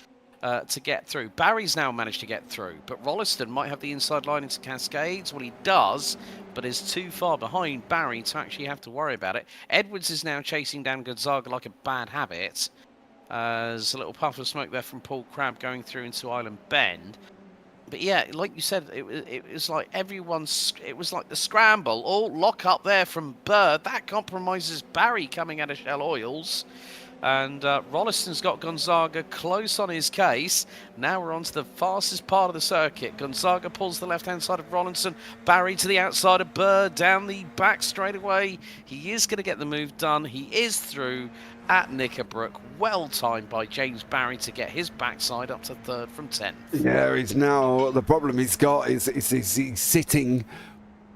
to get through. Barry's now managed to get through, but Rolliston might have the inside line into Cascades. Well, he does, but is too far behind Barry to actually have to worry about it. Edwards is now chasing down Gonzaga like a bad habit. There's a little puff of smoke there from Paul Crabb going through into Island Bend. But yeah, like you said, it was like it was like the scramble. All lock up there from Bird. That compromises Barry coming out of Shell Oils. And Rolliston's got Gonzaga close on his case. Now we're on to the fastest part of the circuit. Gonzaga pulls the left-hand side of Rollinson. Barry to the outside of Bird, down the back straightaway. He is going to get the move done. He is through at Knickerbrook. Well timed by James Barry to get his backside up to third from 10th. Yeah, he's now, the problem he's got is he's sitting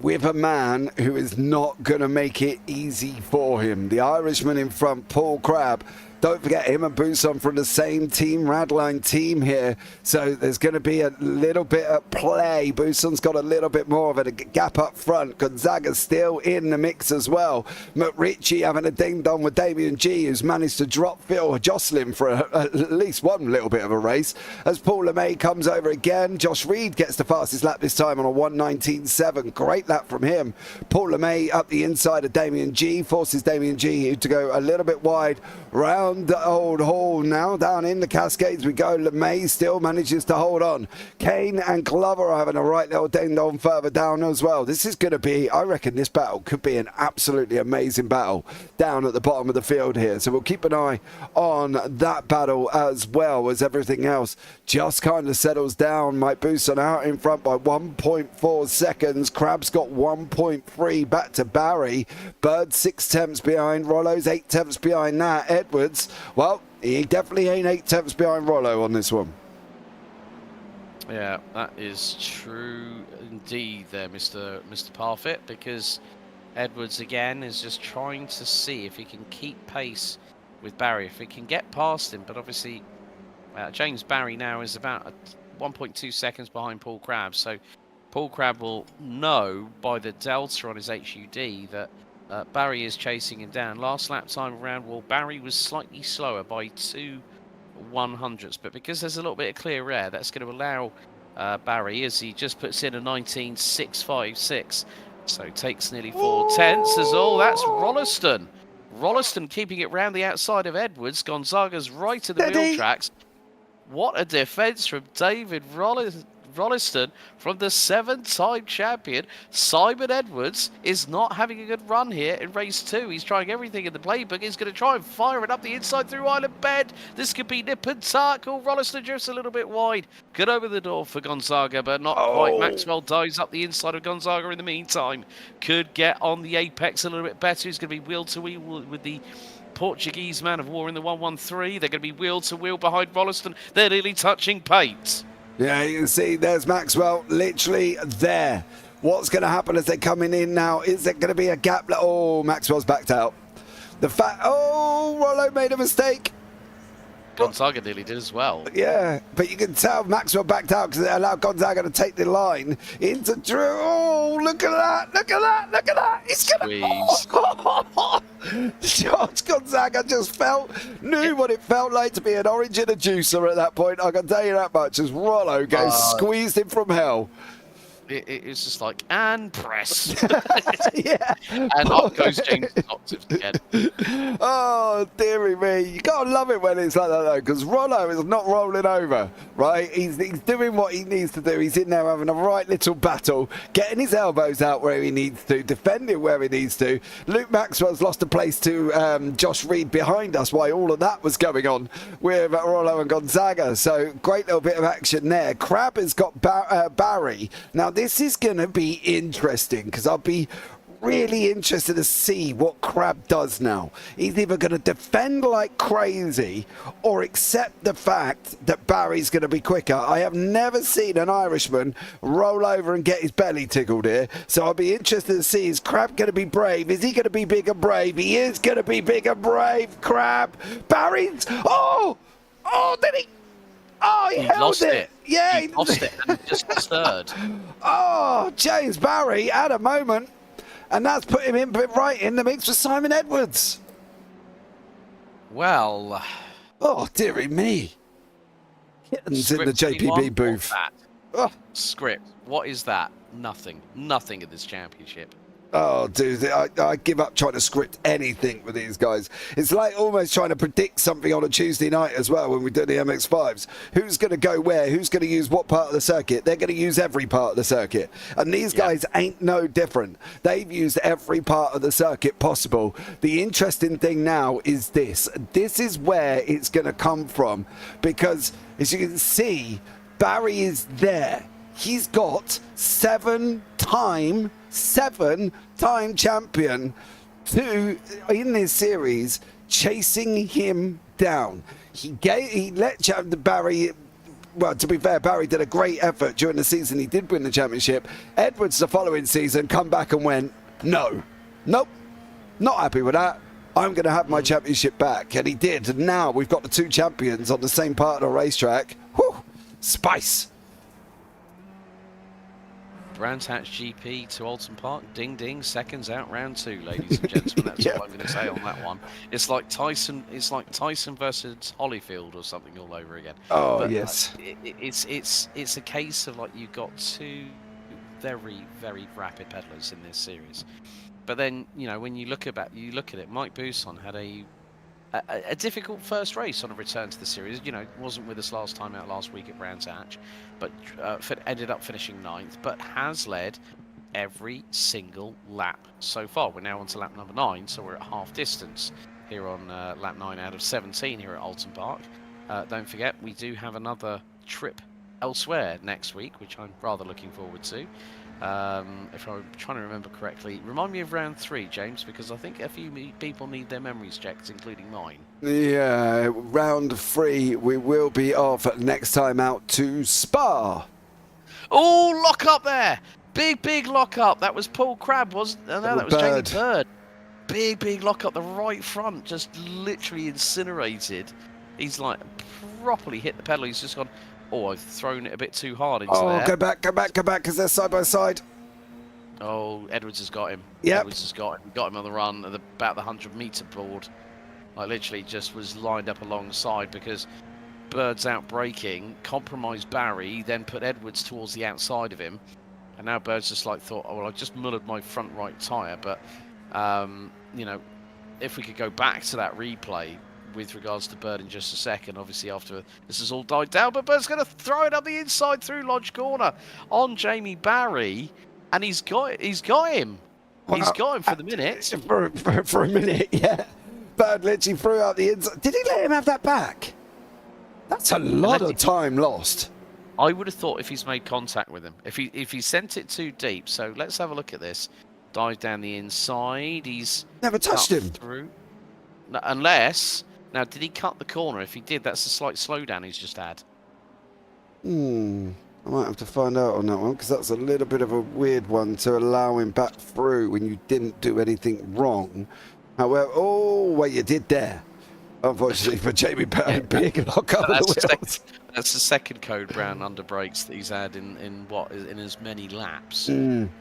with a man who is not going to make it easy for him. The Irishman in front, Paul Crabb. Don't forget him and Buson from the same team, Radline team here. So there's going to be a little bit of play. Buson's got a little bit more of a gap up front. Gonzaga's still in the mix as well. McRitchie having a ding-dong with Damien G, who's managed to drop Phil Jocelyn for at least one little bit of a race. As Paul LeMay comes over again, Josh Reed gets the fastest lap this time on a 1:19.7. Great lap from him. Paul LeMay up the inside of Damien G, forces Damien G to go a little bit wide round the Old Hall. Now down in the Cascades we go. LeMay still manages to hold on. Kane and Glover are having a right little ding-dong further down as well. This is going to be, I reckon this battle could be an absolutely amazing battle down at the bottom of the field here. So we'll keep an eye on that battle as well as everything else just kind of settles down. Mike Buson out in front by 1.4 seconds. Crabb's got 1.3 back to Barry. Bird 6 tenths behind. Rollo's 8 tenths behind that. Edwards, well, he definitely ain't 8 tenths behind Rollo on this one. Yeah, that is true indeed there, Mr. Parfitt, because Edwards again is just trying to see if he can keep pace with Barry, if he can get past him. But obviously, James Barry now is about 1.2 seconds behind Paul Crabb. So Paul Crabb will know by the delta on his HUD that Barry is chasing him down. Last lap time around, well, Barry was slightly slower by 2 100ths, but because there's a little bit of clear air, that's going to allow Barry, as he just puts in a 19.656, so takes nearly 4 tenths as all. That's Rolliston. Rolliston keeping it round the outside of Edwards. Gonzaga's right at the wheel tracks. What a defence from David Rolliston from the 7-time champion. Simon Edwards is not having a good run here in race 2. He's trying everything in the playbook. He's going to try and fire it up the inside through Island Bend. This could be nip and tuck. Oh, Rolliston drifts a little bit wide. Good over the door for Gonzaga, but not quite. Maxwell dives up the inside of Gonzaga in the meantime. Could get on the apex a little bit better. He's going to be wheel to wheel with the Portuguese man of war in the 113. They're going to be wheel to wheel behind Rolliston. They're nearly touching paint. Yeah, you can see there's Maxwell literally there. What's going to happen as they're coming in now? Is there going to be a gap? Oh, Maxwell's backed out. Rollo made a mistake. Gonzaga nearly did as well. Yeah, but you can tell Maxwell backed out because it allowed Gonzaga to take the line into Drew. Oh, look at that. Look at that. Look at that. He's going to... George Gonzaga just knew what it felt like to be an orange in a juicer at that point. I can tell you that much, as Rollo goes squeezed him from hell. It's just like, and press. Yeah. And up goes James Doctors again. Oh, dearie me. You gotta love it when it's like that, though, because Rollo is not rolling over, right? He's doing what he needs to do. He's in there having a right little battle, getting his elbows out where he needs to, defending where he needs to. Luke Maxwell's lost a place to Josh Reed behind us while all of that was going on with Rollo and Gonzaga. So, great little bit of action there. Crabb has got Barry. Now, this is going to be interesting because I'll be really interested to see what Crabb does now. He's either going to defend like crazy or accept the fact that Barry's going to be quicker. I have never seen an Irishman roll over and get his belly tickled here. So I'll be interested to see, is Crabb going to be brave? Is he going to be big and brave? He is going to be big and brave. Crabb. Barry's... Oh, did he... Oh, he held lost it. Yeah, he lost it and just stirred. Oh, James Barry had a moment. And that's put him in right in the mix with Simon Edwards. Well... Oh, dearie me. Kittens in the JPB booth. Oh. Script, what is that? Nothing. Nothing in this championship. Oh, dude, I give up trying to script anything with these guys. It's like almost trying to predict something on a Tuesday night as well when we do the MX-5s. Who's going to go where? Who's going to use what part of the circuit? They're going to use every part of the circuit. And these guys ain't no different. They've used every part of the circuit possible. The interesting thing now is this. This is where it's going to come from. Because, as you can see, Barry is there. He's got seven-time champion in this series chasing him down. He let Barry. Well, to be fair, Barry did a great effort during the season. He did win the championship. Edwards the following season come back and went, nope, not happy with that. I'm going to have my championship back. And he did. And now we've got the two champions on the same part of the racetrack. Whew, spice. Brands Hatch GP to Oulton Park. Ding ding. Seconds out, round 2, ladies and gentlemen. That's all I'm going to say on that one. It's like Tyson. It's like Tyson versus Holyfield or something all over again. Oh, but, yes. It's a case of like you've got two very, very rapid pedalers in this series. But then when you look at it, Mike Bousson had a difficult first race on a return to the series. Wasn't with us last time out last week at Brands Hatch, but ended up finishing 9th, but has led every single lap so far. We're now on to lap number 9, so we're at half distance here on lap 9 out of 17 here at Oulton Park. Don't forget, we do have another trip elsewhere next week, which I'm rather looking forward to. If I'm trying to remember correctly, remind me of round 3, James, because I think a few people need their memories checked, including mine. Yeah, round 3, we will be off next time out to Spa. Oh, lock up there! Big lock up. That was Paul Crabb, wasn't? No, that was Jamie Bird. Big lock up the right front, just literally incinerated. He's like properly hit the pedal. He's just gone. Oh, I've thrown it a bit too hard into there. Go back, because they're side by side. Oh, Edwards has got him. Yep. Edwards has got him on the run at about the 100-meter board. I literally just was lined up alongside because Bird's out braking, compromised Barry, then put Edwards towards the outside of him. And now Bird's just like thought, oh, well, I just mullered my front right tyre. But, if we could go back to that replay with regards to Bird in just a second, obviously after this has all died down, but Bird's going to throw it up the inside through Lodge Corner on Jamie Barry, and he's got him. He's got him for the minute. For a minute, yeah. Bird literally threw out the inside. Did he let him have that back? That's a lot of time lost. I would have thought if he's made contact with him, if he sent it too deep. So let's have a look at this. Dive down the inside. He's never touched him through, unless. Now, did he cut the corner? If he did, that's a slight slowdown he's just had. I might have to find out on that one, because that's a little bit of a weird one to allow him back through when you didn't do anything wrong. However, you did there. Unfortunately for Jamie Barry, big lock up of the wheels. That's the second code brown under brakes that he's had in as many laps.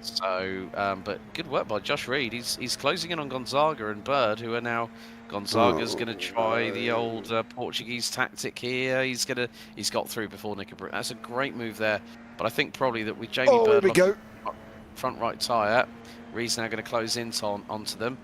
So, but good work by Josh Reed. He's closing in on Gonzaga and Bird, who are now. Gonzaga's going to try the old Portuguese tactic here. He's got through before Nickerbrook. That's a great move there. But I think probably that with Jamie Bird front right tyre, Reed's now going to close in onto them.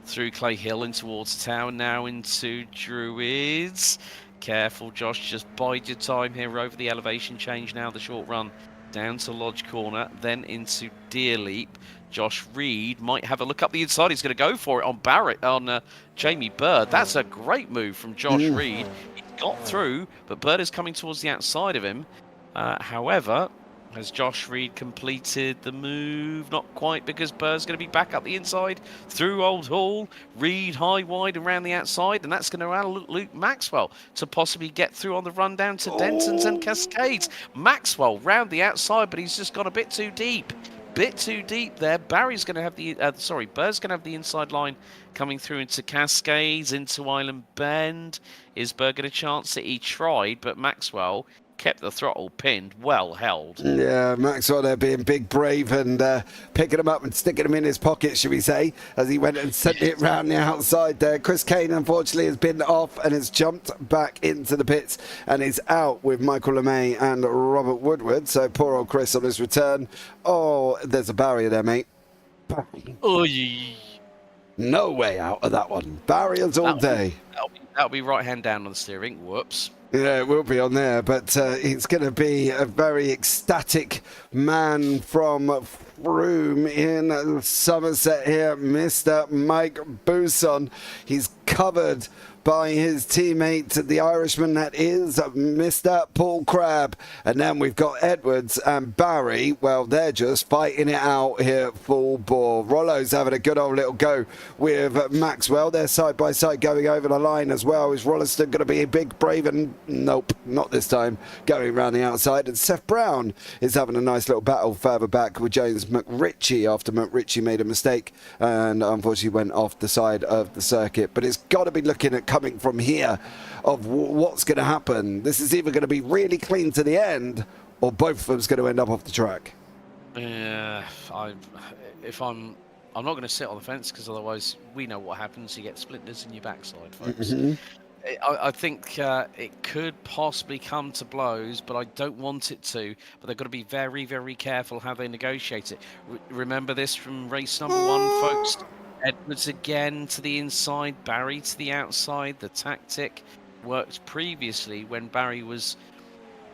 Through Clay Hill and towards town, now into Druids. Careful, Josh, just bide your time here over the elevation change now, the short run down to Lodge Corner, then into Deer Leap. Josh Reed might have a look up the inside. He's going to go for it on Jamie Bird. That's a great move from Josh Reed. He got through, but Bird is coming towards the outside of him. However, has Josh Reed completed the move? Not quite, because Bird's going to be back up the inside through Old Hall. Reed high, wide around the outside, and that's going to allow Luke Maxwell to possibly get through on the run down to Dentons and Cascades. Maxwell round the outside, but he's just gone a bit too deep. Bit too deep there. Barry's going to have Bird's going to have the inside line coming through into Cascades, into Island Bend. Is Bird going to chance it? He tried, but Maxwell kept the throttle pinned, well held. Yeah, Maxwell there being big, brave, and picking him up and sticking him in his pocket, should we say, as he went and sent it round the outside there. Chris Kane, unfortunately, has been off and has jumped back into the pits and is out with Michael LeMay and Robert Woodward. So poor old Chris on his return. Oh, there's a barrier there, mate. Oh, no way out of that one. Barriers all day. That'll be right hand down on the steering. Whoops. Yeah, it will be on there, but it's going to be a very ecstatic man from Froome in Somerset here, Mr. Mike Bousson. He's covered by his teammate, the Irishman that is Mr. Paul Crabb. And then we've got Edwards and Barry. Well, they're just fighting it out here full bore. Rollo's having a good old little go with Maxwell. They're side by side going over the line as well. Is Rolliston going to be a big brave? And nope, not this time. Going around the outside. And Seth Brown is having a nice little battle further back with James McRitchie after McRitchie made a mistake and unfortunately went off the side of the circuit. But it's got to be looking at coming from here of what's going to happen. This is either going to be really clean to the end or both of them's going to end up off the track. Yeah, I'm not going to sit on the fence because otherwise we know what happens. You get splinters in your backside, folks. I think it could possibly come to blows, but I don't want it to. But they've got to be very, very careful how they negotiate it. Remember this from race number 1, folks. Edwards again to the inside, Barry to the outside. The tactic worked previously when Barry was...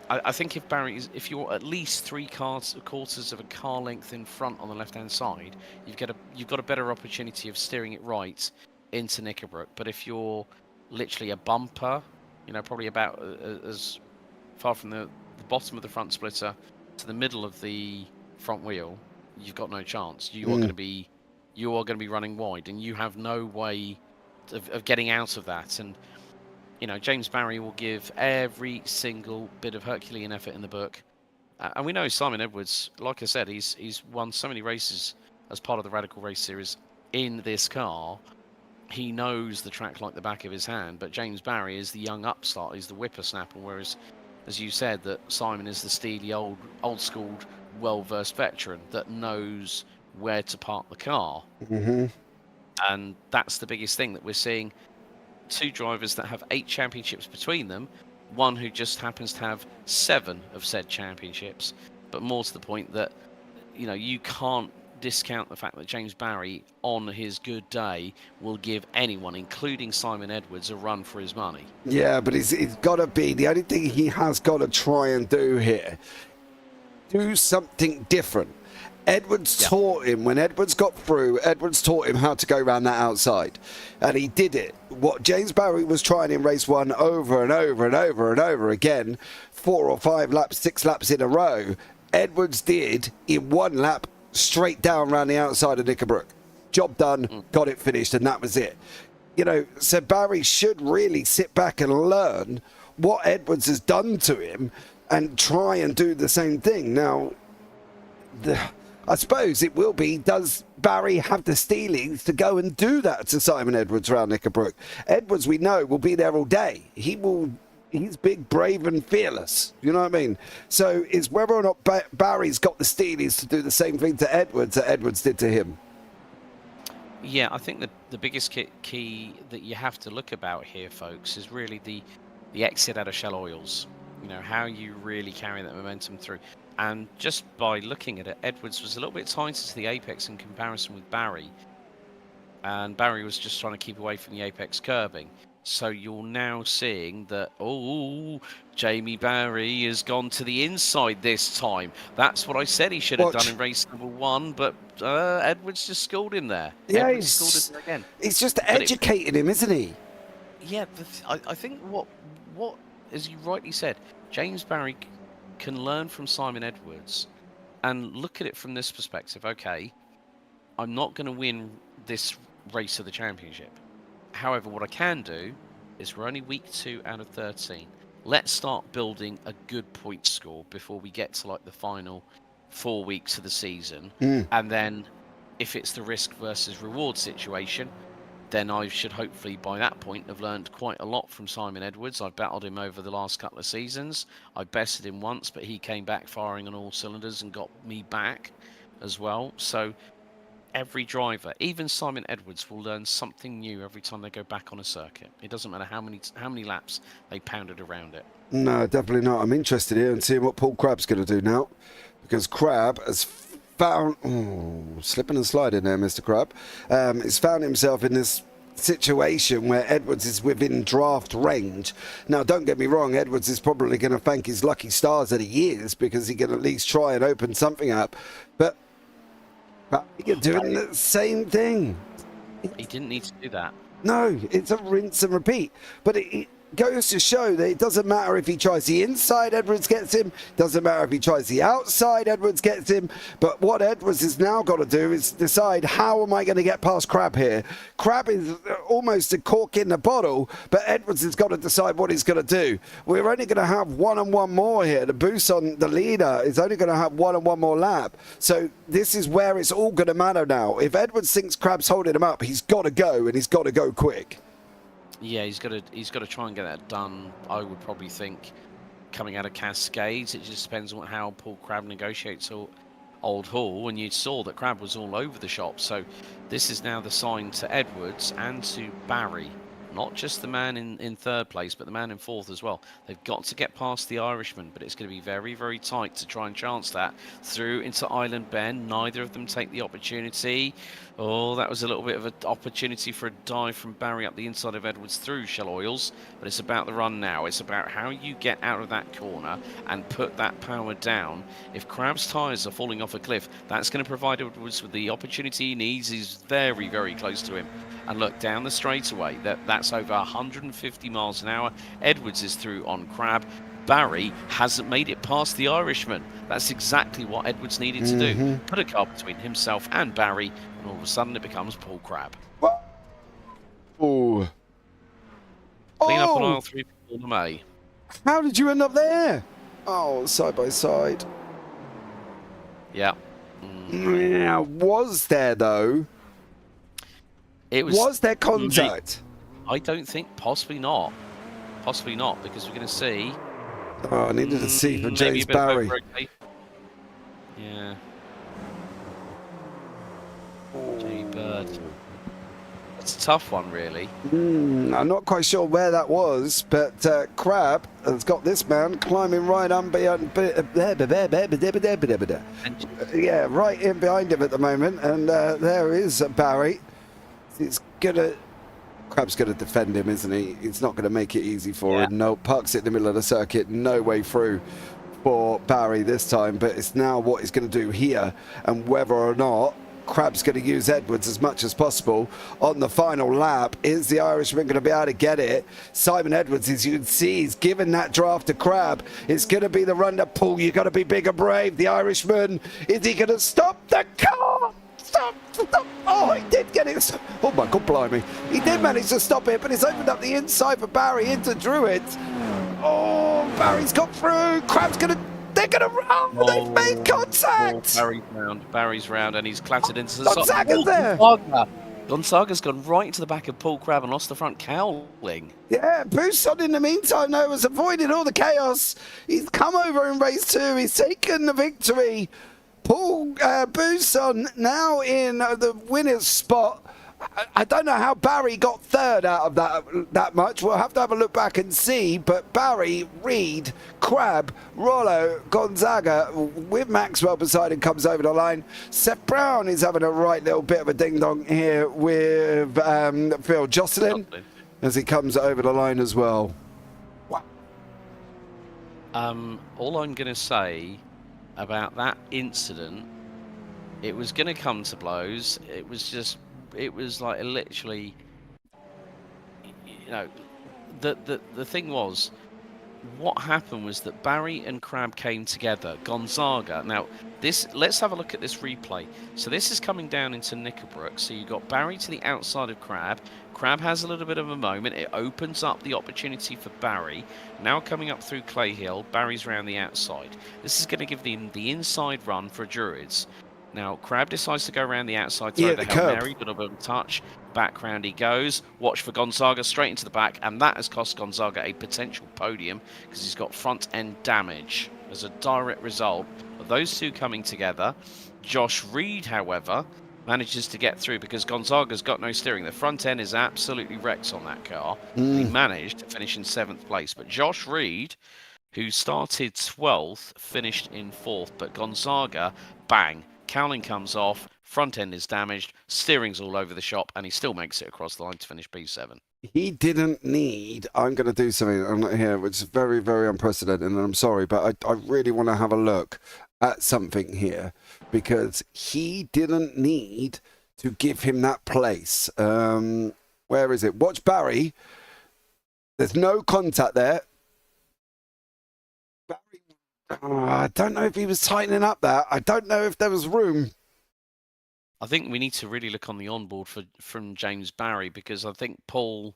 I think if you're at least 3 quarters of a car length in front on the left-hand side, you've got a better opportunity of steering it right into Knickerbrook. But if you're literally a bumper, probably about as far from the bottom of the front splitter to the middle of the front wheel, you've got no chance. You are going to be running wide, and you have no way of getting out of that. And James Barry will give every single bit of Herculean effort in the book. And we know Simon Edwards, like I said, he's won so many races as part of the Radical Race Series in this car. He knows the track like the back of his hand. But James Barry is the young upstart. He's the whippersnapper. Whereas, as you said, that Simon is the steely, old-school, well-versed veteran that knows where to park the car. And that's the biggest thing, that we're seeing 2 drivers that have 8 championships between them, one who just happens to have 7 of said championships. But more to the point that you can't discount the fact that James Barry on his good day will give anyone, including Simon Edwards, a run for his money. Yeah, but he's got to be, the only thing he has got to try and do here, do something different. Edwards taught him, when Edwards got through, Edwards taught him how to go around that outside. And he did it. What James Barry was trying in race 1 over and over and over and over again, 4 or 5 laps, 6 laps in a row, Edwards did in 1 lap straight down around the outside of Knickerbrook. Job done, got it finished, and that was it. So Barry should really sit back and learn what Edwards has done to him and try and do the same thing. Now, I suppose it will be, does Barry have the steelings to go and do that to Simon Edwards around Knickerbrook? Edwards, we know, will be there all day. He's big, brave and fearless. You know what I mean? So it's whether or not Barry's got the steelies to do the same thing to Edwards that Edwards did to him. Yeah, I think the biggest key that you have to look about here, folks, is really the exit out of Shell Oils. How you really carry that momentum through. And just by looking at it, Edwards was a little bit tighter to the apex in comparison with Barry. And Barry was just trying to keep away from the apex curbing. So you're now seeing that, Jamie Barry has gone to the inside this time. That's what I said he should have done in race number 1, but Edwards just schooled him there. Yeah, Edwards schooled him again. He's just educating him, isn't he? Yeah, I think what, as you rightly said, James Barry can learn from Simon Edwards and look at it from this perspective. Okay, I'm not going to win this race of the championship. However, what I can do is we're only week 2 out of 13. Let's start building a good point score before we get to the final 4 weeks of the season. And then if it's the risk versus reward situation, then I should hopefully by that point have learned quite a lot from Simon Edwards. I've battled him over the last couple of seasons. I bested him once, but he came back firing on all cylinders and got me back as well. So every driver, even Simon Edwards, will learn something new every time they go back on a circuit. It doesn't matter how many laps they pounded around it. No, definitely not. I'm interested here in seeing what Paul Crabb's going to do now, because Crabb has found slipping and sliding there, Mr. Crabb. He's found himself in this situation where Edwards is within draft range. Now, don't get me wrong, Edwards is probably going to thank his lucky stars that he is, because he can at least try and open something up. But you're doing the same thing. He didn't need to do that. No, it's a rinse and repeat. But it goes to show that it doesn't matter if he tries the inside, Edwards gets him. Doesn't matter if he tries the outside, Edwards gets him. But what Edwards has now got to do is decide, how am I going to get past Crabb here? Crabb is almost a cork in the bottle, but Edwards has got to decide what he's going to do. We're only going to have one and one more here. The boost on the leader is only going to have one and one more lap. So this is where it's all going to matter now. If Edwards thinks Crabb's holding him up, he's got to go, and he's got to go quick. Yeah, he's got to try and get that done. I would probably think coming out of Cascades. It just depends on how Paul Crabb negotiates Old Hall, and you saw that Crabb was all over the shop. So this is now the sign to Edwards and to Barry, not just the man in third place, but the man in fourth as well. They've got to get past the Irishman, but it's going to be very, very tight to try and chance that through into Island Bend. Neither of them take the opportunity. Oh, that was a little bit of an opportunity for a dive from Barry up the inside of Edwards through Shell Oils, but it's about the run now. It's about how you get out of that corner and put that power down. If Crabb's tyres are falling off a cliff, that's going to provide Edwards with the opportunity he needs. He's very, very close to him. And look, down the straightaway, that's over 150 miles an hour. Edwards is through on Crabb. Barry hasn't made it past the Irishman. That's exactly what Edwards needed to do. Put a car between himself and Barry, and all of a sudden it becomes Paul Crabb. Oh. Clean up on aisle 3 for the May. How did you end up there? Oh, side by side. Yeah. Yeah, was there though? Was there contact? I don't think, possibly not. Possibly not, because we're going to see. Oh, I needed to see for James Barry. Yeah. J Bird. It's a tough one, really. I'm not quite sure where that was, but Crabb has got this man climbing right on behind, yeah, right in behind him at the moment, and there is Barry. Crabb's gonna defend him, isn't he? He's not gonna make it easy for him. No, parks it in the middle of the circuit, no way through for Barry this time, but it's now what he's gonna do here, and whether or not Crabb's going to use Edwards as much as possible on the final lap. Is the Irishman going to be able to get it? Simon Edwards, as you can see, he's given that draft to Crabb. It's going to be the run to Paul. You've got to be big and brave. The Irishman, is he going to stop the car? Stop. Oh, he did get it. Oh my God, blimey. He did manage to stop it, but it's opened up the inside for Barry into Druid. Oh, Barry's got through. Crabb's going to... They're going to run. They've made contact. Barry's round, and he's clattered into the Gonzaga's there. Gonzaga's gone right into the back of Paul Crabb and lost the front cowling. Yeah, Buson in the meantime, though, has avoided all the chaos. He's come over in race 2. He's taken the victory. Paul Buson now in the winner's spot. I don't know how Barry got third out of that much. We'll have to have a look back and see. But Barry, Reed, Crabb, Rollo, Gonzaga with Maxwell beside him comes over the line. Seth Brown is having a right little bit of a ding-dong here with Phil Jocelyn as he comes over the line as well. Wow. All I'm going to say about that incident, it was going to come to blows. It was like literally, you know, the thing was, what happened was that Barry and Crabb came together. Gonzaga. Now, let's have a look at this replay. So this is coming down into Knickerbrook. So you've got Barry to the outside of Crabb. Crabb has a little bit of a moment. It opens up the opportunity for Barry. Now coming up through Clay Hill, Barry's round the outside. This is going to give them the inside run for Druids. Now, Crab decides to go around the outside, throw the Hail Mary, got a bit of a touch. Back round he goes. Watch for Gonzaga straight into the back, and that has cost Gonzaga a potential podium because he's got front end damage as a direct result of those two coming together. Josh Reed, however, manages to get through because Gonzaga's got no steering. The front end is absolutely wrecked on that car. He managed to finish in 7th place, but Josh Reed, who started 12th, finished in 4th, but Gonzaga, bang, cowling comes off, front end is damaged, steering's all over the shop, and he still makes it across the line to finish P7. He didn't need, I'm going to do something I'm not here, which is very, very unprecedented, and I'm sorry, but I really want to have a look at something here, because he didn't need to give him that place. Where is it? Watch Barry. There's no contact there. I don't know if he was tightening up that. I don't know if there was room. I think we need to really look on the onboard from James Barry, because I think Paul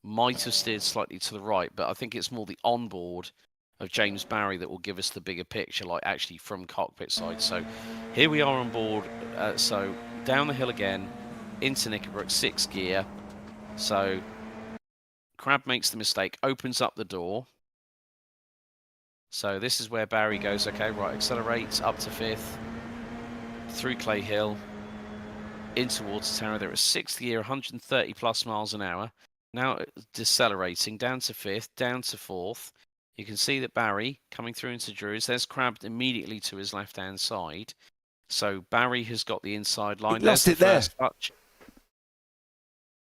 might have steered slightly to the right, but I think it's more the onboard of James Barry that will give us the bigger picture, like actually from cockpit side. So here we are on board. So down the hill again, into Knickerbrook, 6th gear. So Crab makes the mistake, opens up the door. So this is where Barry goes, okay, right, accelerates up to 5th, through Clay Hill, in towards the tower. They're at 6th gear, 130 plus miles an hour. Now decelerating down to 5th, down to 4th. You can see that Barry coming through into Drews. There's Crab immediately to his left-hand side. So Barry has got the inside line. He lost it there. Touch.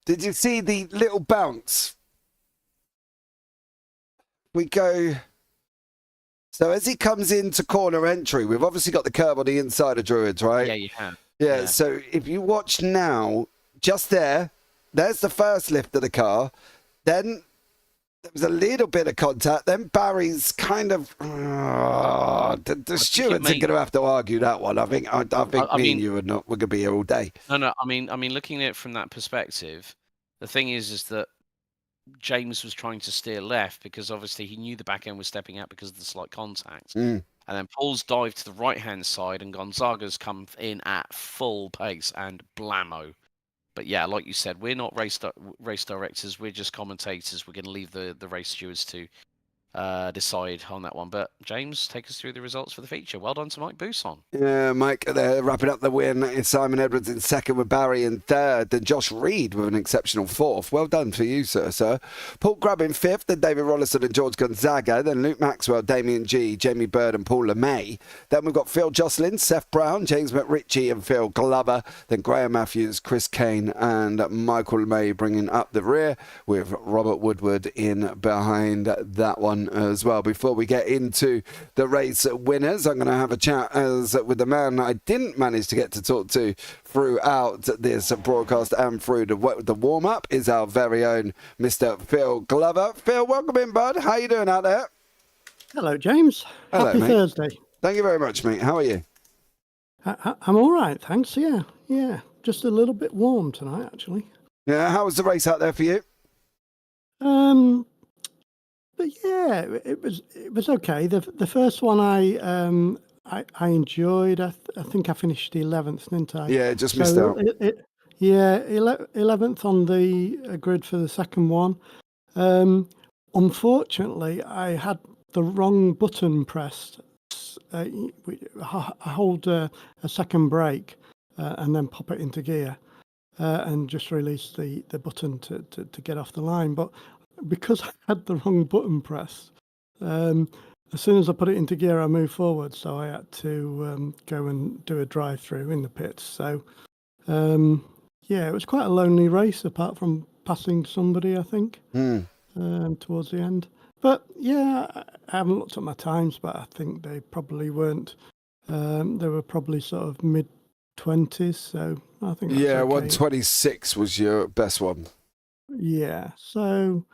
Did you see the little bounce? We go... So as he comes into corner entry, we've obviously got the curb on the inside of Druids, right? Yeah, you have. Yeah, so if you watch now, just there's the first lift of the car. Then there was a little bit of contact. Then Barry's kind of... the stewards are going to have to argue that one. I think me and you we're going to be here all day. No. I mean, looking at it from that perspective, the thing is that James was trying to steer left because obviously he knew the back end was stepping out because of the slight contact. And then Paul's dived to the right-hand side and Gonzaga's come in at full pace and blammo. But yeah, like you said, we're not race directors. We're just commentators. We're going to leave the race stewards to decide on that one. But James, take us through the results for the feature. Well done to Mike Bousson. Yeah, Mike, they're wrapping up the win. It's Simon Edwards in 2nd with Barry in 3rd. Then Josh Reed with an exceptional 4th. Well done for you, sir. Paul Grubb in 5th. Then David Rollison and George Gonzaga. Then Luke Maxwell, Damien G, Jamie Bird and Paul LeMay. Then we've got Phil Jocelyn, Seth Brown, James McRitchie and Phil Glover. Then Graham Matthews, Chris Kane and Michael LeMay bringing up the rear with Robert Woodward in behind that one as well. Before we get into the race winners, I'm going to have a chat with the man I didn't manage to get to talk to throughout this broadcast and through the warm-up is our very own Mr. Phil Glover. Phil, welcome in, bud. How you doing out there? Hello, James. Hello, Happy mate. Thursday. Thank you very much, mate. How are you? I'm all right, thanks. Yeah. Just a little bit warm tonight, actually. Yeah, how was the race out there for you? But yeah, it was okay. The first one I enjoyed. I think I finished 11th, didn't I? Yeah, just missed out. 11th on the grid for the second one. Unfortunately, I had the wrong button pressed. I hold a second brake and then pop it into gear and just release the button to get off the line. But because I had the wrong button pressed, as soon as I put it into gear, I moved forward. So I had to go and do a drive-through in the pits. So, it was quite a lonely race, apart from passing somebody, I think, towards the end. But, yeah, I haven't looked at my times, but I think they probably weren't. They were probably sort of mid-20s, so I think that's okay. 126 was your best one. Yeah, so...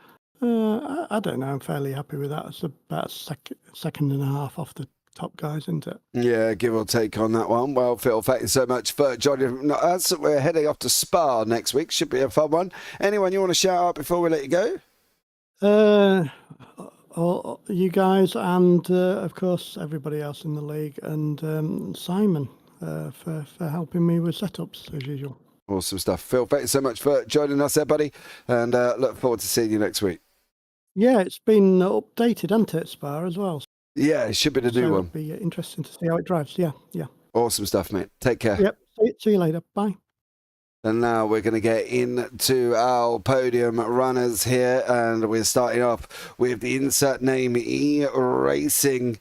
I don't know. I'm fairly happy with that. It's about second and a half off the top guys, isn't it? Yeah, give or take on that one. Well, Phil, thank you so much for joining us. We're heading off to Spa next week. Should be a fun one. Anyone you want to shout out before we let you go? All you guys and, of course, everybody else in the league and Simon. for helping me with setups as usual. Awesome stuff. Phil, thank you so much for joining us there, buddy, and look forward to seeing you next week. Yeah, it's been updated, hasn't it, Spa as well? Yeah, it should be the new one. It'll be interesting to see how it drives. Yeah. Awesome stuff, mate. Take care. Yep. See you later. Bye. And now we're going to get into our podium runners here, and we're starting off with the insert name E Racing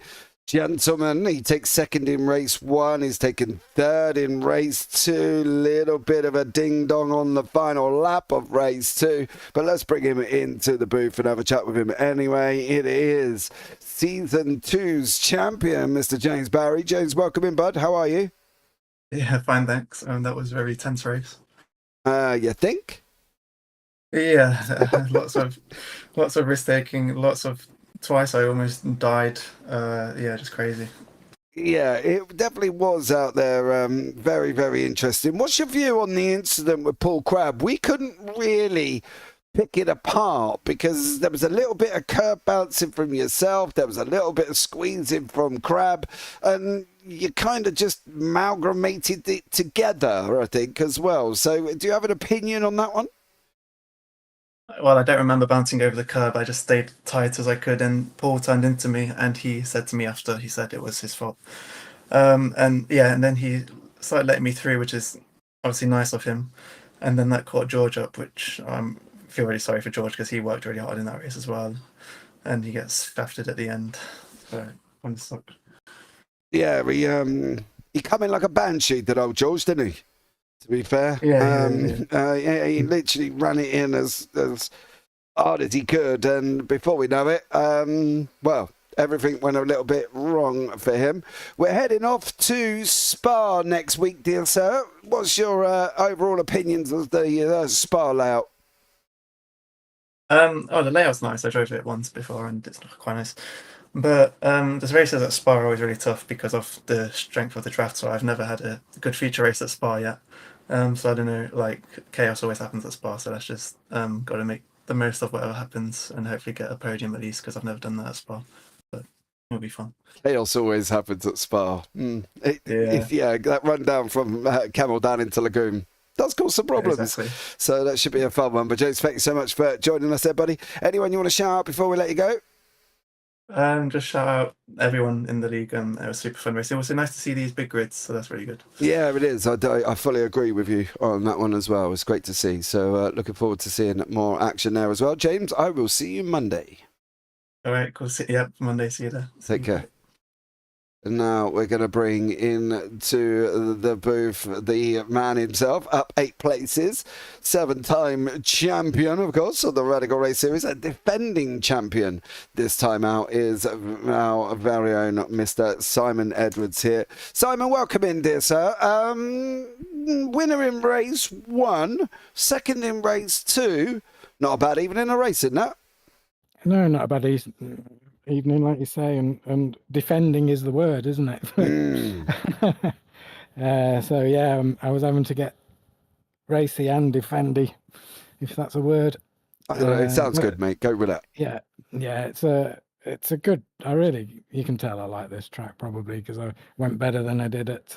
gentleman. He takes second in race 1. He's taken third in race 2. Little bit of a ding-dong on the final lap of race 2. But let's bring him into the booth and have a chat with him anyway. It is Season 2's champion, Mr. James Barry. James, welcome in, bud. How are you? Yeah, fine, thanks. That was a very tense race. You think? Yeah, lots of risk taking, twice I almost died. Just crazy. Yeah, it definitely was out there. Very, very interesting. What's your view on the incident with Paul Crabb? We couldn't really pick it apart because there was a little bit of curb bouncing from yourself, there was a little bit of squeezing from Crabb, and you kind of just amalgamated it together, I think, as well. So do you have an opinion on that one? Well, I don't remember bouncing over the curb. I just stayed tight as I could, and Paul turned into me, and he said to me after, he said it was his fault. And then he started letting me through, which is obviously nice of him. And then that caught George up, which I feel really sorry for George because he worked really hard in that race as well. And he gets shafted at the end. So I'm stuck. Yeah, he come in like a banshee, that old George, didn't he? To be fair, he literally ran it in as hard as he could, and before we know it, everything went a little bit wrong for him. We're heading off to Spa next week, dear sir. What's your overall opinions of the Spa layout? The layout's nice. I drove it once before, and it's quite nice. But the races at Spa are always really tough because of the strength of the draft. So I've never had a good feature race at Spa yet. So I don't know. Like, chaos always happens at Spa. So let's just got to make the most of whatever happens and hopefully get a podium at least, because I've never done that at Spa. But it'll be fun. Chaos always happens at Spa. That run down from Camel down into Lagoon does cause some problems. Exactly. So that should be a fun one. But James, thank you so much for joining us there, buddy. Anyone you want to shout out before we let you go? Just shout out everyone in the league. It was a super fun race. It was nice to see these big grids, so that's really good. Yeah, it is. I fully agree with you on that one as well. It's great to see. So looking forward to seeing more action there as well. James, I will see you Monday. All right, cool. Monday. See you there. Take care. And now we're going to bring into the booth the man himself, up 8 places, 7-time champion, of course, of the Radical Race Series, a defending champion this time out is our very own Mr. Simon Edwards here. Simon, welcome in, dear sir. Winner in race 1, second in race 2. Not a bad evening of racing, that? No, not a bad evening, like you say, and defending is the word, isn't it? I was having to get racy and defendy, if that's a word. It sounds good, mate. Go with that. Yeah, it's a good. You can tell I like this track probably because I went better than I did at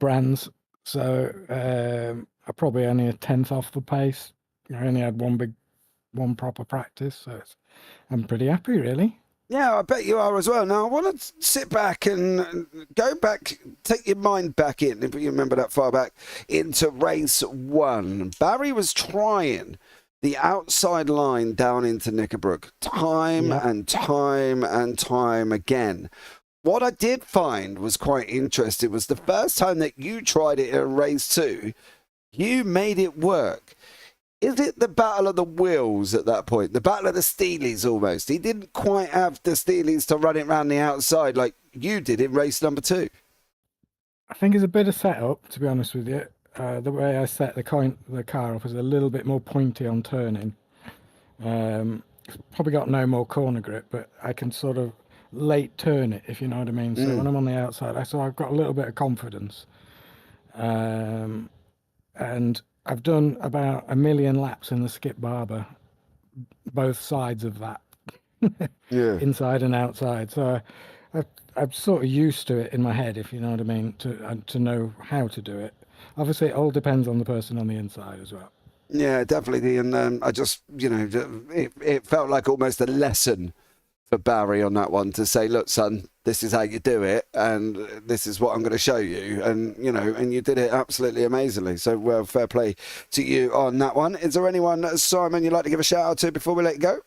Brands. So I probably only a 10th off the pace. I only had one proper practice, so I'm pretty happy, really. Yeah, I bet you are as well. Now, I want to sit back and go back, take your mind back in, if you remember that far back, into race 1. Barry was trying the outside line down into Knickerbrook time and time and time again. What I did find was quite interesting was the first time that you tried it in race 2, you made it work. Is it the battle of the wheels at that point? The battle of the Steelies almost. He didn't quite have the Steelies to run it round the outside like you did in race number 2. I think it's a bit of setup, to be honest with you. The way I set the car up was a little bit more pointy on turning. Probably got no more corner grip, but I can sort of late turn it, if you know what I mean. So when I'm on the outside, I've got a little bit of confidence. And I've done about 1 million laps in the Skip Barber, both sides of that, inside and outside. So I'm sort of used to it in my head, if you know what I mean, to know how to do it. Obviously, it all depends on the person on the inside as well. Yeah, definitely. And I just, it felt like almost a lesson for Barry on that one to say, look, son, this is how you do it, and this is what I'm going to show you. And, and you did it absolutely amazingly. So, well, fair play to you on that one. Is there anyone, Simon, you'd like to give a shout out to before we let you go?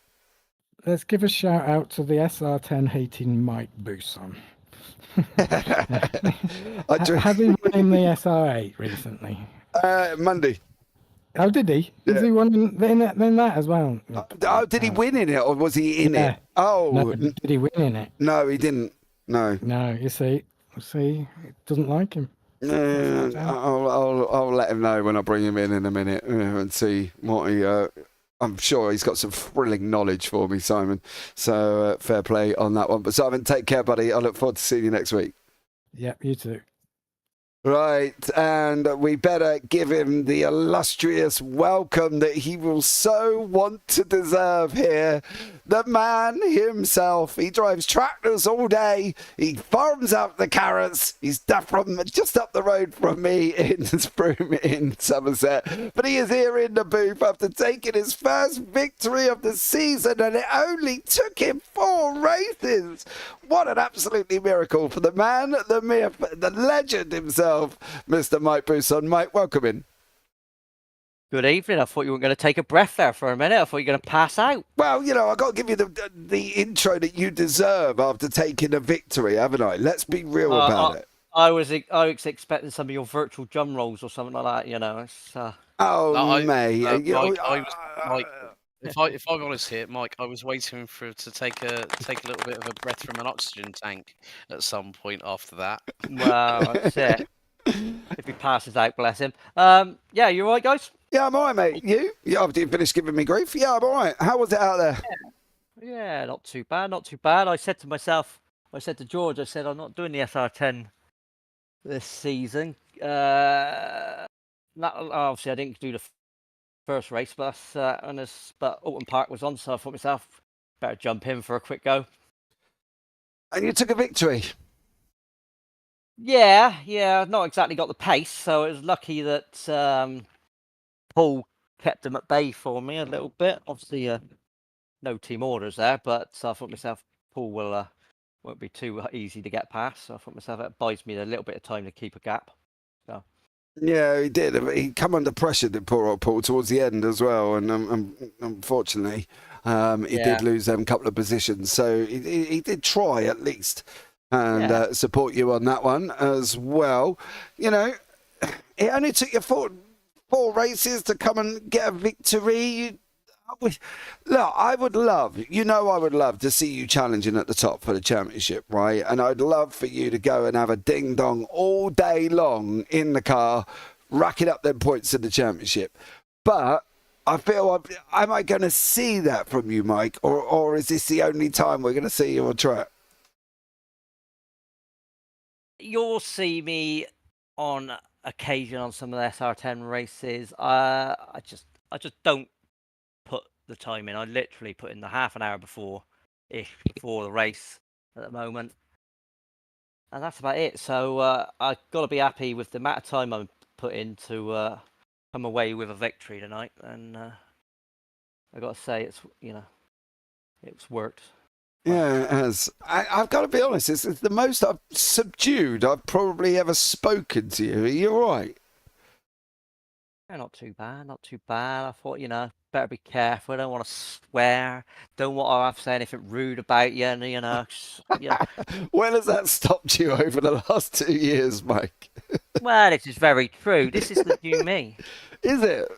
Let's give a shout out to the SR10 hating Mike Bousson. Has he won in the SR8 recently? Monday. Oh, did he? Yeah. Has he won in that as well? Oh, did he win in it, or was he in it? Oh, no, did he win in it? No, he didn't. No. No, you see, it doesn't like him. I'll let him know when I bring him in a minute and see what he. I'm sure he's got some thrilling knowledge for me, Simon. So fair play on that one. But Simon, take care, buddy. I look forward to seeing you next week. Yep, you too. Right, and we better give him the illustrious welcome that he will so want to deserve here. The man himself. He drives tractors all day. He farms out the carrots. He's from just up the road from me in Broome in Somerset. But he is here in the booth after taking his first victory of the season, and it only took him 4 races. What an absolutely miracle for the man, the myth, the legend himself, Mr. Mike Bousson. Mike, welcome in. Good evening. I thought you were going to take a breath there for a minute. I thought you were going to pass out. Well, I got to give you the intro that you deserve after taking a victory, haven't I? Let's be real about it. I was expecting some of your virtual drum rolls or something like that. It's, mate. If I'm honest here, Mike, I was waiting to take a little bit of a breath from an oxygen tank at some point after that. Well, that's it. If he passes out, bless him. Yeah, you all right, guys? Yeah, I'm all right, mate. You? After you finished giving me grief? Yeah, I'm all right. How was it out there? Yeah, not too bad, not too bad. I said to George, I'm not doing the SR10 this season. Obviously, I didn't do the first race, but Oulton Park was on, so I thought myself, better jump in for a quick go. And you took a victory? Yeah, not exactly got the pace, so it was lucky that Paul kept him at bay for me a little bit. Obviously, no team orders there, but I thought myself, Paul won't be too easy to get past, so I thought myself, it buys me a little bit of time to keep a gap. So. Yeah, he did. He come under pressure, did poor old Paul, towards the end as well, and unfortunately, he did lose them couple of positions. So he did try at least and support you on that one as well. It only took you four races to come and get a victory. Look, I would love to see you challenging at the top for the championship, right? And I'd love for you to go and have a ding dong all day long in the car, racking up them points in the championship. But I feel, am I going to see that from you, Mike? Or is this the only time we're going to see you on track? You'll see me on occasion on some of the SR10 races. I just don't put the time in. I literally put in the half an hour before the race at the moment, and that's about it. So I've got to be happy with the amount of time I'm put in to come away with a victory tonight, and I got to say it's worked. Yeah, it has. I've got to be honest, it's the most subdued I've probably ever spoken to you. Are you all right? Yeah, not too bad. I thought, better be careful. I don't want to swear. Don't want to have to say anything rude about you. And, When has that stopped you over the last 2 years, Mike? Well, this is very true. This is the new me. Is it?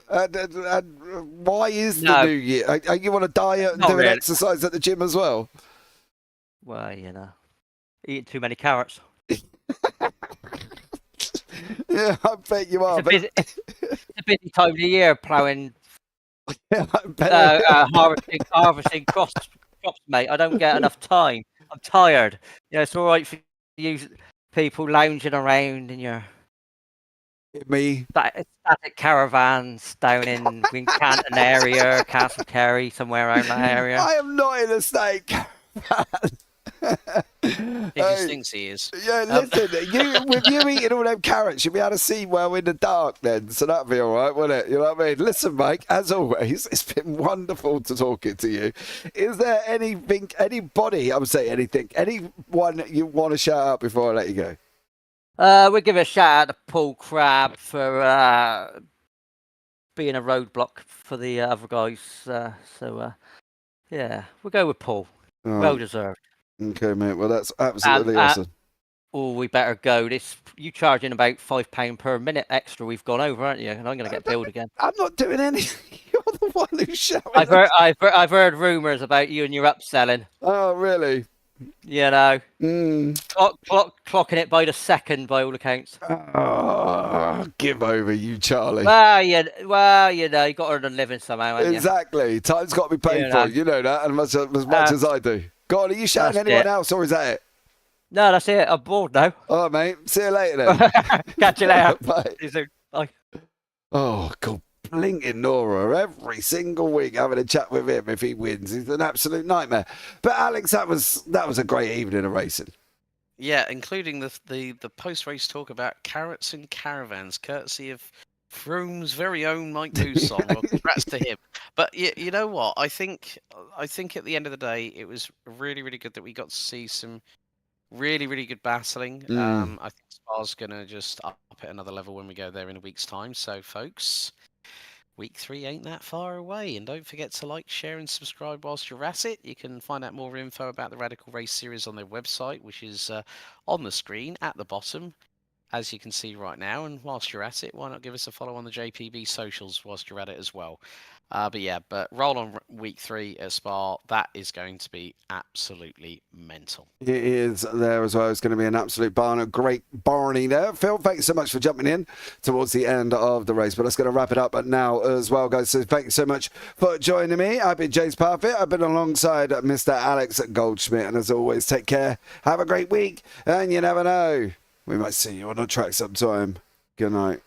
Why is the new year? Are you on a diet and Not doing really. exercise at the gym as well? Well, eating too many carrots. Yeah, I bet you are. It's a busy time of the year ploughing, Yeah, I bet harvesting crops, mate. I don't get enough time. I'm tired. It's all right for you people lounging around in your me. static caravans down in Wincanton area, Castle Kerry, somewhere around that area. I am not in a state caravan. It's thinks he is. Yeah, listen, with you eating all them carrots, you'll be able to see well in the dark then, so that'll be all right, won't it? You know what I mean? Listen, Mike, as always, it's been wonderful to talking to you. Is there anything, anybody, I would say anything, anyone you want to shout out before I let you go? We'll give a shout out to Paul Crabb for being a roadblock for the other guys. Yeah, we'll go with Paul. Well deserved. Okay, mate. Well, that's absolutely awesome. Oh, we better go. You charging about £5 per minute extra? We've gone over, aren't you? And I'm going to get billed again. I'm not doing anything. You're the one who's shouting. I've heard rumours about you and your upselling. Oh, really? You know, clocking it by the second, by all accounts. Oh, give over, you Charlie. Well, you know, you got to earn a living somehow, haven't you? Exactly. Time's got to be paid for. You know that, and as much as I do. God, are you shouting anyone else, or is that it? No, that's it. I'm bored now. All right, mate. See you later then. Catch you later. Bye. See you soon. Bye. Oh, God. Blinking Nora every single week having a chat with him if he wins. He's an absolute nightmare. But Alex, that was a great evening of racing. Yeah, including the post-race talk about carrots and caravans, courtesy of Froome's very own Mike Newsong. Well, congrats to him. But you know what? I think at the end of the day, it was really, really good that we got to see some really, really good battling. I think Spa's going to just up it another level when we go there in a week's time. So, folks, week 3 ain't that far away. And don't forget to like, share, and subscribe whilst you're at it. You can find out more info about the Radical Race Series on their website, which is on the screen at the bottom, as you can see right now. And whilst you're at it, why not give us a follow on the JPB socials whilst you're at it as well. But roll on week 3 at Spa. That is going to be absolutely mental. It is there as well. It's going to be an absolute barn, a great Barney there. Phil, thanks so much for jumping in towards the end of the race. But that's going to wrap it up now as well, guys. So thank you so much for joining me. I've been James Parfitt. I've been alongside Mr. Alex Goldschmidt. And as always, take care. Have a great week. And you never know, we might see you on the track sometime. Good night.